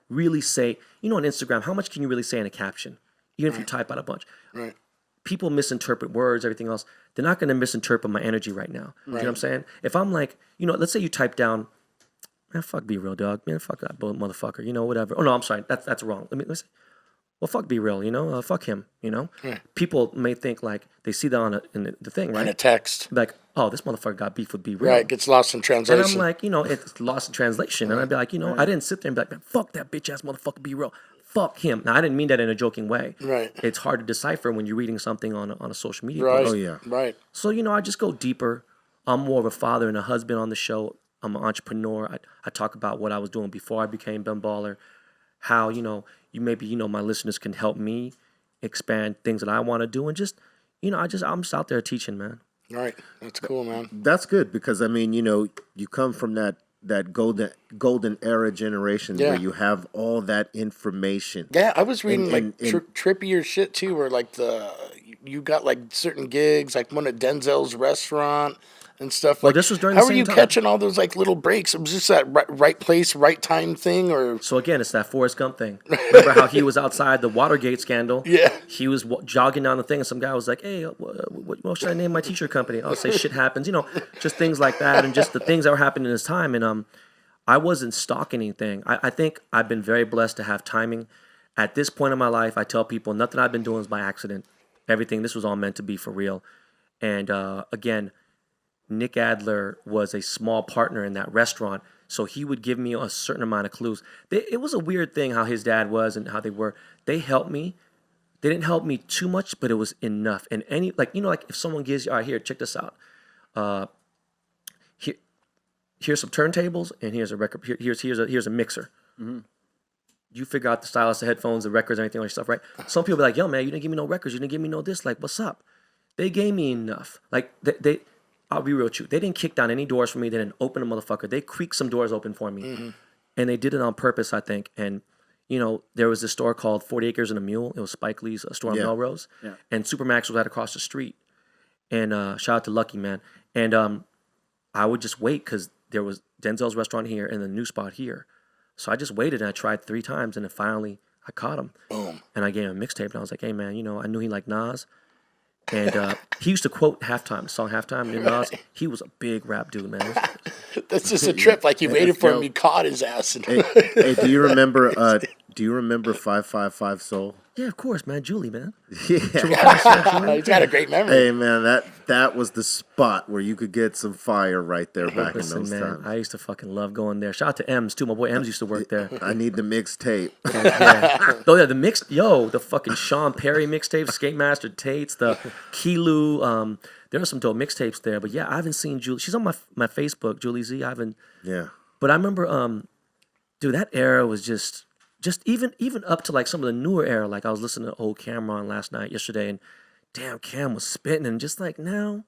really say, on Instagram, how much can you really say in a caption? Even if you type out a bunch. Right. People misinterpret words, everything else. They're not going to misinterpret my energy right now. Right. You know what I'm saying? If I'm like, let's say you type down, man, fuck Be Real, dog. Man, fuck that motherfucker. Whatever. Oh no, I'm sorry. That's wrong. Let's say, well, fuck Be Real. Fuck him. People may think like they see that in the thing, right? In a text, like, oh, this motherfucker got beef with Be Real. Right, gets lost in translation. And I'm like, it's lost in translation. And I'd be like, I didn't sit there and be like, man, fuck that bitch ass motherfucker Be Real. Fuck him. Now I didn't mean that in a joking way. Right. It's hard to decipher when you're reading something on a social media. Right. Post. Oh yeah. Right. So I just go deeper. I'm more of a father and a husband on the show. I'm an entrepreneur. I talk about what I was doing before I became Ben Baller. How my listeners can help me expand things that I want to do, and just I'm just out there teaching, man. Right. That's cool, man. That's good because you come from that golden era generation where you have all that information. Yeah, I was reading trippier shit too, where like you got like certain gigs, like one at Denzel's restaurant and stuff. Well, like, this was during the same time. How are you catching all those like little breaks? It was just that right place, right time thing, or so again, it's that Forrest Gump thing. Remember how he was outside the Watergate scandal? Yeah, he was jogging down the thing, and some guy was like, "Hey, what should I name my t-shirt company?" I'll say, "Shit happens," just things like that, and just the things that were happening in his time. And I wasn't stalking anything. I think I've been very blessed to have timing. At this point in my life, I tell people nothing I've been doing is by accident. Everything, this was all meant to be for real. And again, Nick Adler was a small partner in that restaurant, so he would give me a certain amount of clues. It was a weird thing how his dad was and how they were. They helped me. They didn't help me too much, but it was enough. And like if someone gives you, all right, here, check this out. Here's some turntables, and here's a record. Here's a mixer. Mm-hmm. You figure out the stylus, the headphones, the records, anything like stuff, right? Some people be like, yo, man, you didn't give me no records. You didn't give me no this. Like, what's up? They gave me enough. Like, I'll be real with you. They didn't kick down any doors for me. They didn't open a motherfucker. They creaked some doors open for me. Mm-hmm. And they did it on purpose, I think. And, there was this store called 40 Acres and a Mule. It was Spike Lee's store on Melrose. Yeah. And Supermax was right across the street. And shout out to Lucky, man. And I would just wait because there was Denzel's restaurant here and the new spot here. So I just waited and I tried 3 times. And then finally I caught him. Boom. And I gave him a mixtape. And I was like, hey, man, I knew he liked Nas. And he used to quote Halftime, the song Halftime. Nas, he was a big rap dude, man. That's just a trip. Like you waited for him, you caught his ass. Hey, do you remember 555 Soul? Yeah, of course, man. Julie, man. Yeah. He's got a great memory. Hey, man, that was the spot where you could get some fire right there back in those times. I used to fucking love going there. Shout out to Ems, too. My boy Ems used to work there. I need the mixtape. Oh, yeah, the fucking Sean Perry mixtapes, Skate Master Tates, the Kilu. There are some dope mixtapes there. But yeah, I haven't seen Julie. She's on my Facebook, Julie Z. I haven't. Yeah. But I remember, dude, that era was just even up to like some of the newer era. Like I was listening to old Cameron yesterday, and damn, Cam was spitting, and just like now,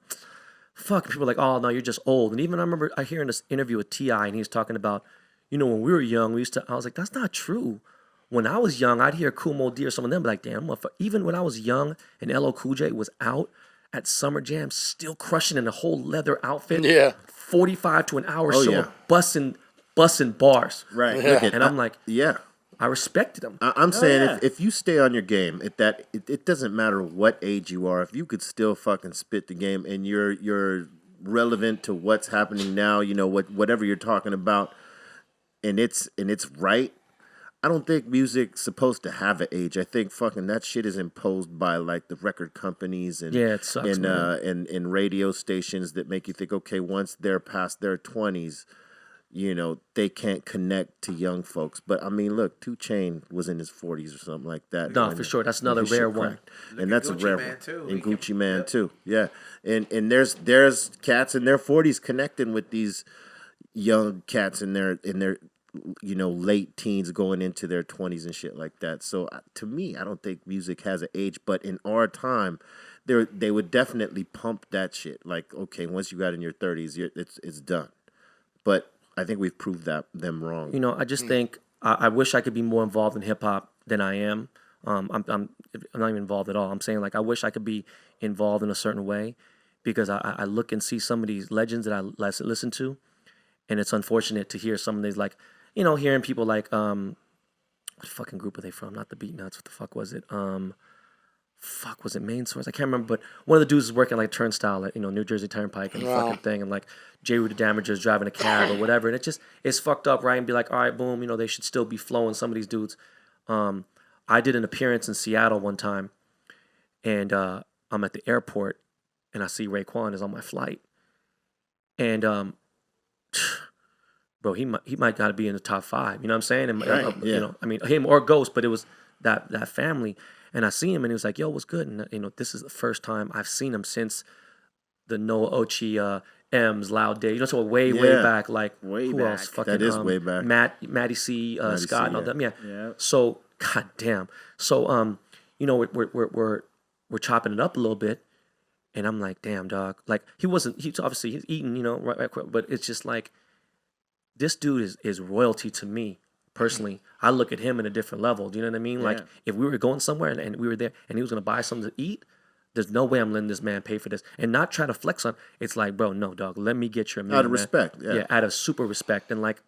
fuck, people are like, oh no, you're just old. And even I remember I hearing this interview with T.I., and he was talking about, when we were young, I was like, that's not true. When I was young, I'd hear Kool Moe Dee or some of them be like, damn, motherfucker. Even when I was young and LL Cool J was out at Summer Jam, still crushing in a whole leather outfit, 45 to an hour show, busting bars. Right. And I'm like, yeah. I respected him. I'm saying if you stay on your game, it doesn't matter what age you are. If you could still fucking spit the game and you're relevant to what's happening now, whatever you're talking about, and it's right. I don't think music's supposed to have an age. I think fucking that shit is imposed by like the record companies and Yeah, it sucks, and radio stations that make you think, okay, once they're past their 20s, you know, they can't connect to young folks. But I mean, look, 2 Chainz was in his 40s or something like that. No, for sure. That's another rare one. And that's a Gucci rare Man, one. too. And Gucci Man too. Yeah. And there's cats in their 40s connecting with these young cats in their you know, late teens going into their 20s and shit like that. So to me, I don't think music has an age, but in our time, they would definitely pump that shit. Like, okay, once you got in your 30s, it's done. But I think we've proved them wrong. You know, I just think I wish I could be more involved in hip hop than I am. I'm not even involved at all. I'm saying like I wish I could be involved in a certain way because I look and see some of these legends that I listen to, and it's unfortunate to hear some of these like, you know, hearing people like what fucking group are they from? Not the Beat Nuts. What the fuck was it? Was it Main Source? I can't remember, but one of the dudes is working like Turnstile at, you know, New Jersey Turnpike and the fucking thing, and like J. Rue the Damager is driving a cab or whatever, and it's fucked up, right? And be like, all right, boom, you know, they should still be flowing, some of these dudes. I did an appearance in Seattle one time, and I'm at the airport, and I see Raekwon is on my flight, and bro, he might gotta be in the top 5, you know what I'm saying? And, you know, I mean, him or Ghost, but it was that family. And I see him, and he was like, "Yo, what's good?" And you know, this is the first time I've seen him since the Noah Ochi, M's, Loud Day. You know, so way back. Like who else? Fucking That is way back. Matty C, Scott, and all them. Yeah. Yeah. So goddamn. So you know, we're chopping it up a little bit, and I'm like, "Damn, dog." Like he's obviously he's eating, you know, right, but it's just like this dude is royalty to me. Personally, I look at him in a different level. Do you know what I mean? Yeah. Like, if we were going somewhere and we were there and he was going to buy something to eat, there's no way I'm letting this man pay for this. And not try to flex on. It's like, bro, no, dog, let me get your meal, out of respect. Yeah, out of super respect. And like,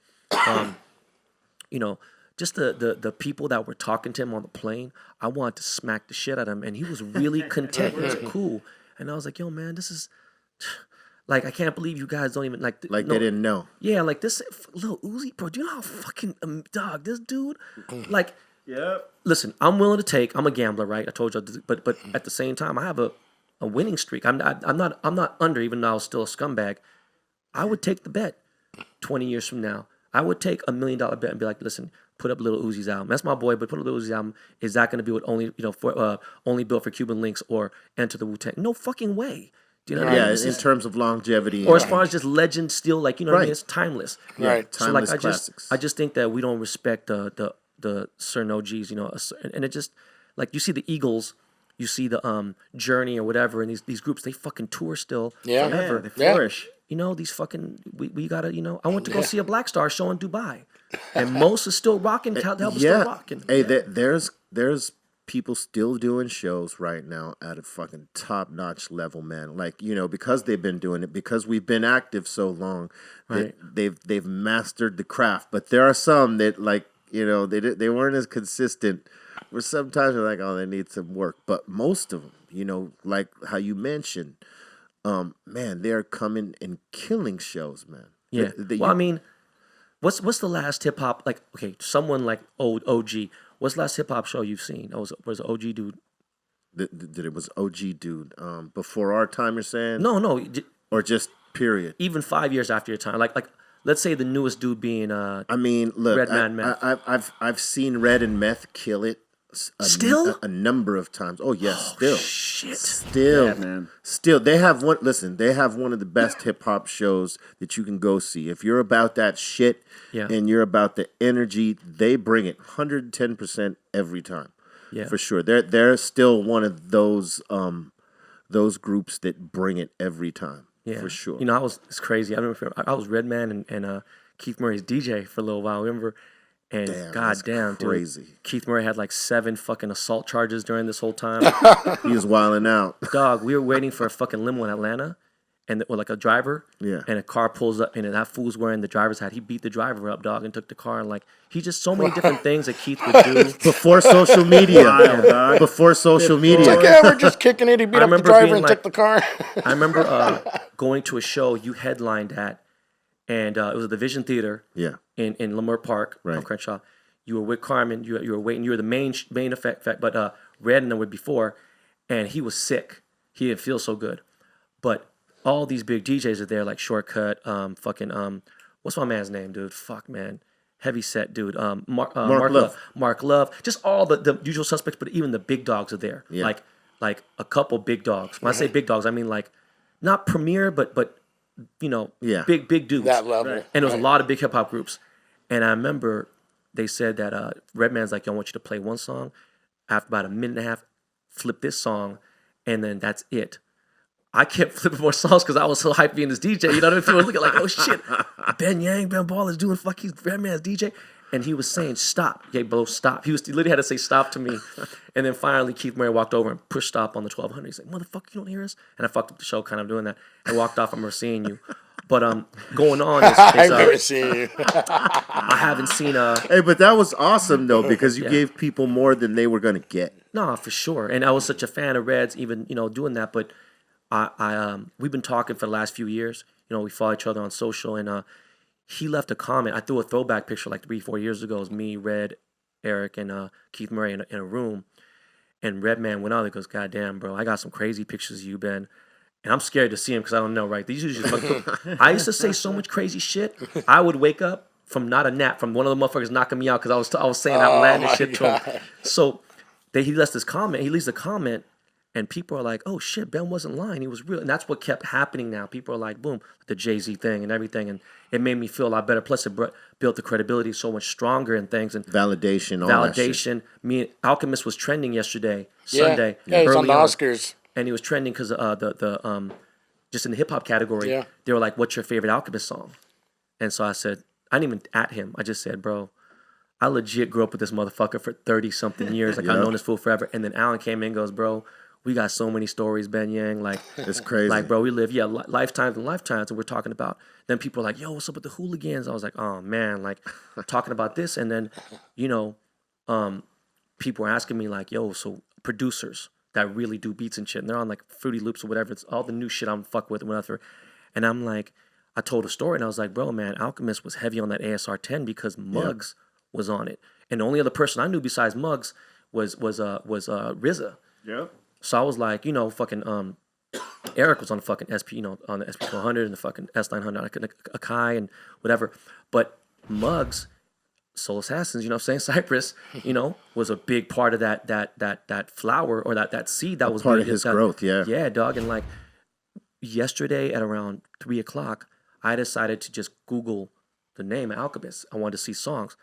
you know, just the people that were talking to him on the plane, I wanted to smack the shit out of him. And he was really content. He was cool. And I was like, yo, man, this is... Like, I can't believe you guys don't even, like... They didn't know. Yeah, like, this Lil Uzi, bro, do you know how fucking... dog, this dude, like... Yep. Listen, I'm willing to take... I'm a gambler, right? I told you, but at the same time, I have a winning streak. I'm not under, even though I was still a scumbag. I would take the bet 20 years from now. I would take $1 million bet and be like, listen, put up Lil Uzi's album. That's my boy, but put up Lil Uzi's album. Is that going to be what only, you know, for only built for Cuban Links or Enter the Wu-Tang? No fucking way. Do you know what I mean? In terms of longevity. Or as far as just legend still, like, you know what I mean? It's timeless. Right. Timeless so like, classics. I just think that we don't respect the certain OGs, you know, and it just, like, you see the Eagles, you see the Journey or whatever, and these groups, they fucking tour still forever. They flourish. You know, these fucking, we gotta, you know, I went to go see a Black Star show in Dubai, and most is still rocking, Caldel's still rocking. Hey, there's people still doing shows right now at a fucking top-notch level, man. Like, you know, because they've been doing it, because we've been active so long, right. they've mastered the craft. But there are some that, like, you know, they weren't as consistent. Where sometimes they're like, oh, they need some work. But most of them, you know, like how you mentioned, man, they're coming and killing shows, man. Yeah. Well, I mean, what's the last hip hop, like, okay, someone like OG? What's the last hip hop show you've seen? Was it OG dude? That it was OG dude. Before our time, you're saying? No. Or just period. Even 5 years after your time, like let's say the newest dude being I mean, look, Redman Meth. I've seen Red and Meth kill it. Still? A number of times. Oh yes, still. Shit. Still, Yeah, man. Still, they have one. Listen, they have one of the best hip hop shows that you can go see. If you're about that shit and you're about the energy, they bring it 110% every time. Yeah, for sure. They're still one of those groups that bring it every time. Yeah, for sure. You know, it's crazy. I remember I was Redman and Keith Murray's DJ for a little while. Remember? And goddamn, crazy. Dude, Keith Murray had like 7 fucking assault charges during this whole time. He was wilding out. Dog, we were waiting for a fucking limo in Atlanta, or like a driver. Yeah. And a car pulls up, and that fool's wearing the driver's hat. He beat the driver up, dog, and took the car. And like, he just so many different things that Keith would do before social media. Before social media. It's like, yeah, we're just kicking it. He beat up the driver and took the car. I remember going to a show you headlined at, and it was at the Vision Theater. Yeah. In Leimert Park, right. on Crenshaw. you were with Carmen, you were waiting, you were the main effect, but Red and them were before, and he was sick. He didn't feel so good. But all these big DJs are there, like Shortcut, what's my man's name, dude? Fuck, man. Heavy set, dude. Mark Love. Mark Love. Just all the usual suspects, but even the big dogs are there. Yeah. Like a couple big dogs. When I say big dogs, I mean like not premier, but big dudes. That level. And there was a lot of big hip hop groups. And I remember they said that Redman's like, yo, I want you to play one song. After about a minute and a half, flip this song, and then that's it. I kept flipping more songs because I was so hyped being this DJ. You know what I mean? People were looking like, oh shit, Ben Ball is doing fucking Redman's DJ. And he was saying, stop. Yeah, bro, stop. He literally had to say stop to me. And then finally Keith Murray walked over and pushed stop on the 1200. He's like, motherfucker, you don't hear us? And I fucked up the show kind of doing that. I walked off. I remember seeing you. But going on is I've never seen you. I haven't seen Hey, but that was awesome though, because you gave people more than they were gonna get. No, for sure. And I was such a fan of Reds, even doing that. But we've been talking for the last few years. We follow each other on social, and he left a comment. I threw a throwback picture like 3-4 years ago. It was me, Red, Eric, and Keith Murray in a room. And Redman went out and goes, God damn, bro, I got some crazy pictures of you, Ben. And I'm scared to see him because I don't know, right? These usually just I used to say so much crazy shit. I would wake up from not a nap, from one of the motherfuckers knocking me out because I was saying outlandish shit to him. So he leaves this comment. He leaves a comment, and people are like, oh shit, Ben wasn't lying. He was real. And that's what kept happening now. People are like, boom, the Jay-Z thing and everything. And it made me feel a lot better. Plus, it built the credibility so much stronger and things. And Validation, all that shit. Me, Alchemist was trending yesterday, Sunday. Yeah, he was on the Oscars. And he was trending because the just in the hip hop category, they were like, "What's your favorite Alchemist song?" And so I said, I didn't even at him. I just said, "Bro, I legit grew up with this motherfucker for 30-something years. Like I've known this fool forever." And then Alan came in and goes, "Bro, we got so many stories, Ben Yang. Like it's crazy. Like, bro, we live lifetimes and lifetimes, and we're talking about." Then people are like, "Yo, what's up with the hooligans?" I was like, "Oh man, like talking about this." And then, people were asking me like, "Yo, so producers that really do beats and shit, and they're on like Fruity Loops or whatever. It's all the new shit I'm fuck with and whatever." And I'm like, I told a story and I was like, bro, man, Alchemist was heavy on that ASR 10 because Muggs was on it, and the only other person I knew besides Muggs was RZA. Yep. So I was like, fucking Eric was on the fucking SP, on the SP 1200 and the fucking S900, Akai and whatever, but Muggs. Soul Assassins, Cypress, was a big part of that flower or that seed that was part of his growth, Yeah, dog. And like yesterday at around 3:00, I decided to just Google the name Alchemist. I wanted to see songs.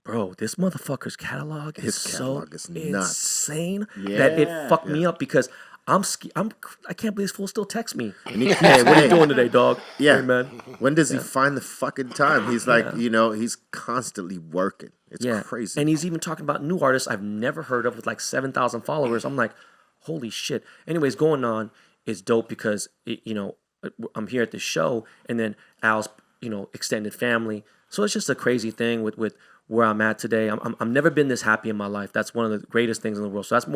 Bro, this motherfucker's catalog is so insane that it fucked me up because I can't believe this fool still texts me. Hey, what are you doing today, dog? Yeah, hey, man. When does he find the fucking time? He's like, he's constantly working. It's crazy. And he's even talking about new artists I've never heard of with like 7,000 followers. I'm like, holy shit. Anyways, going on is dope because I'm here at the show, and then Al's extended family. So it's just a crazy thing with where I'm at today. I'm never been this happy in my life. That's one of the greatest things in the world. So that's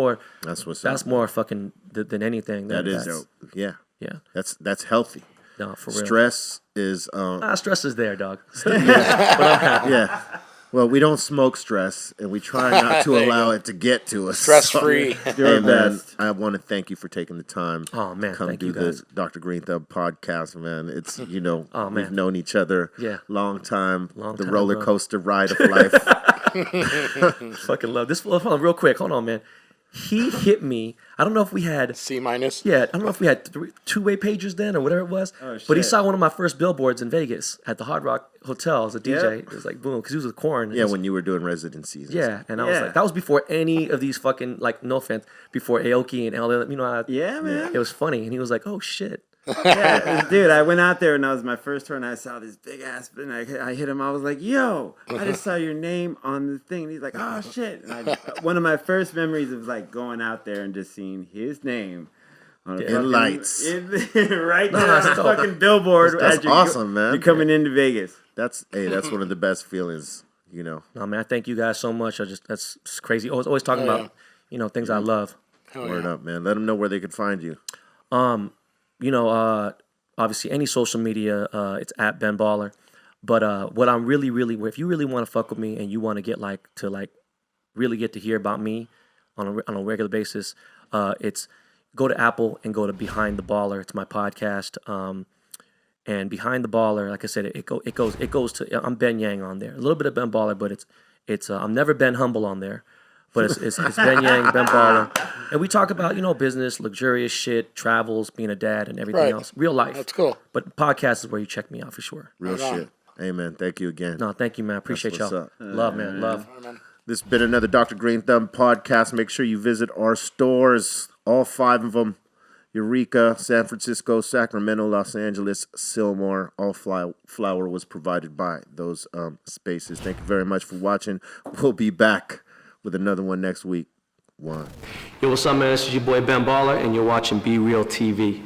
more fucking than anything. That is dope. Yeah. Yeah. That's healthy. No, for real. Stress is stress is there, dog. But I'm happy. Yeah. Well, we don't smoke stress, and we try not to allow it to get to us. Stress free. Hey, man, I want to thank you for taking the time. Oh man, come thank do you guys. the Dr. Greenthumb podcast, man. It's man. we've known each other long time. Long the time, roller bro. coaster ride of life. Fucking love this. Hold on, real quick. Hold on, man. He hit me. I don't know if we had C-. Yeah, I don't know if we had two-way pages then or whatever it was. Oh, shit. But he saw one of my first billboards in Vegas at the Hard Rock Hotel as a DJ. It was like boom, because he was with Korn. Yeah, when you were doing residencies. Yeah, and I was like, that was before any of these fucking, like, no offense, before Aoki and all that. Yeah, man. It was funny, and he was like, oh shit. Yeah, dude, I went out there and that was my first tour, and I saw this big ass, and I hit him. I was like, "Yo, I just saw your name on the thing." And he's like, "Oh shit!" And one of my first memories of like going out there and just seeing his name on in lights, right there on the fucking billboard. That's awesome, man. You're coming into Vegas. That's one of the best feelings, No, man, I thank you guys so much. That's crazy. Always talking about things I love. Word up, man. Let them know where they can find you. Obviously any social media, it's at Ben Baller. But what I'm really, if you really want to fuck with me and you want to get really get to hear about me on a regular basis, it's go to Apple and go to Behind the Baller. It's my podcast. And Behind the Baller, like I said, it goes to, I'm Ben Yang on there. A little bit of Ben Baller, but it's I'm never Ben Humble on there. But it's Ben Yang, Ben Baller. And we talk about, business, luxurious shit, travels, being a dad, and everything else. Real life. That's cool. But podcast is where you check me out for sure. Real shit. Hey, man, thank you again. No, thank you, man. Appreciate That's y'all. what's up. Love, man. Love. This has been another Dr. Greenthumb podcast. Make sure you visit our stores, all 5 of them. Eureka, San Francisco, Sacramento, Los Angeles, Sylmar. All flower was provided by those spaces. Thank you very much for watching. We'll be back with another one next week. One. Yo, what's up, man? This is your boy Ben Baller, and you're watching Be Real TV.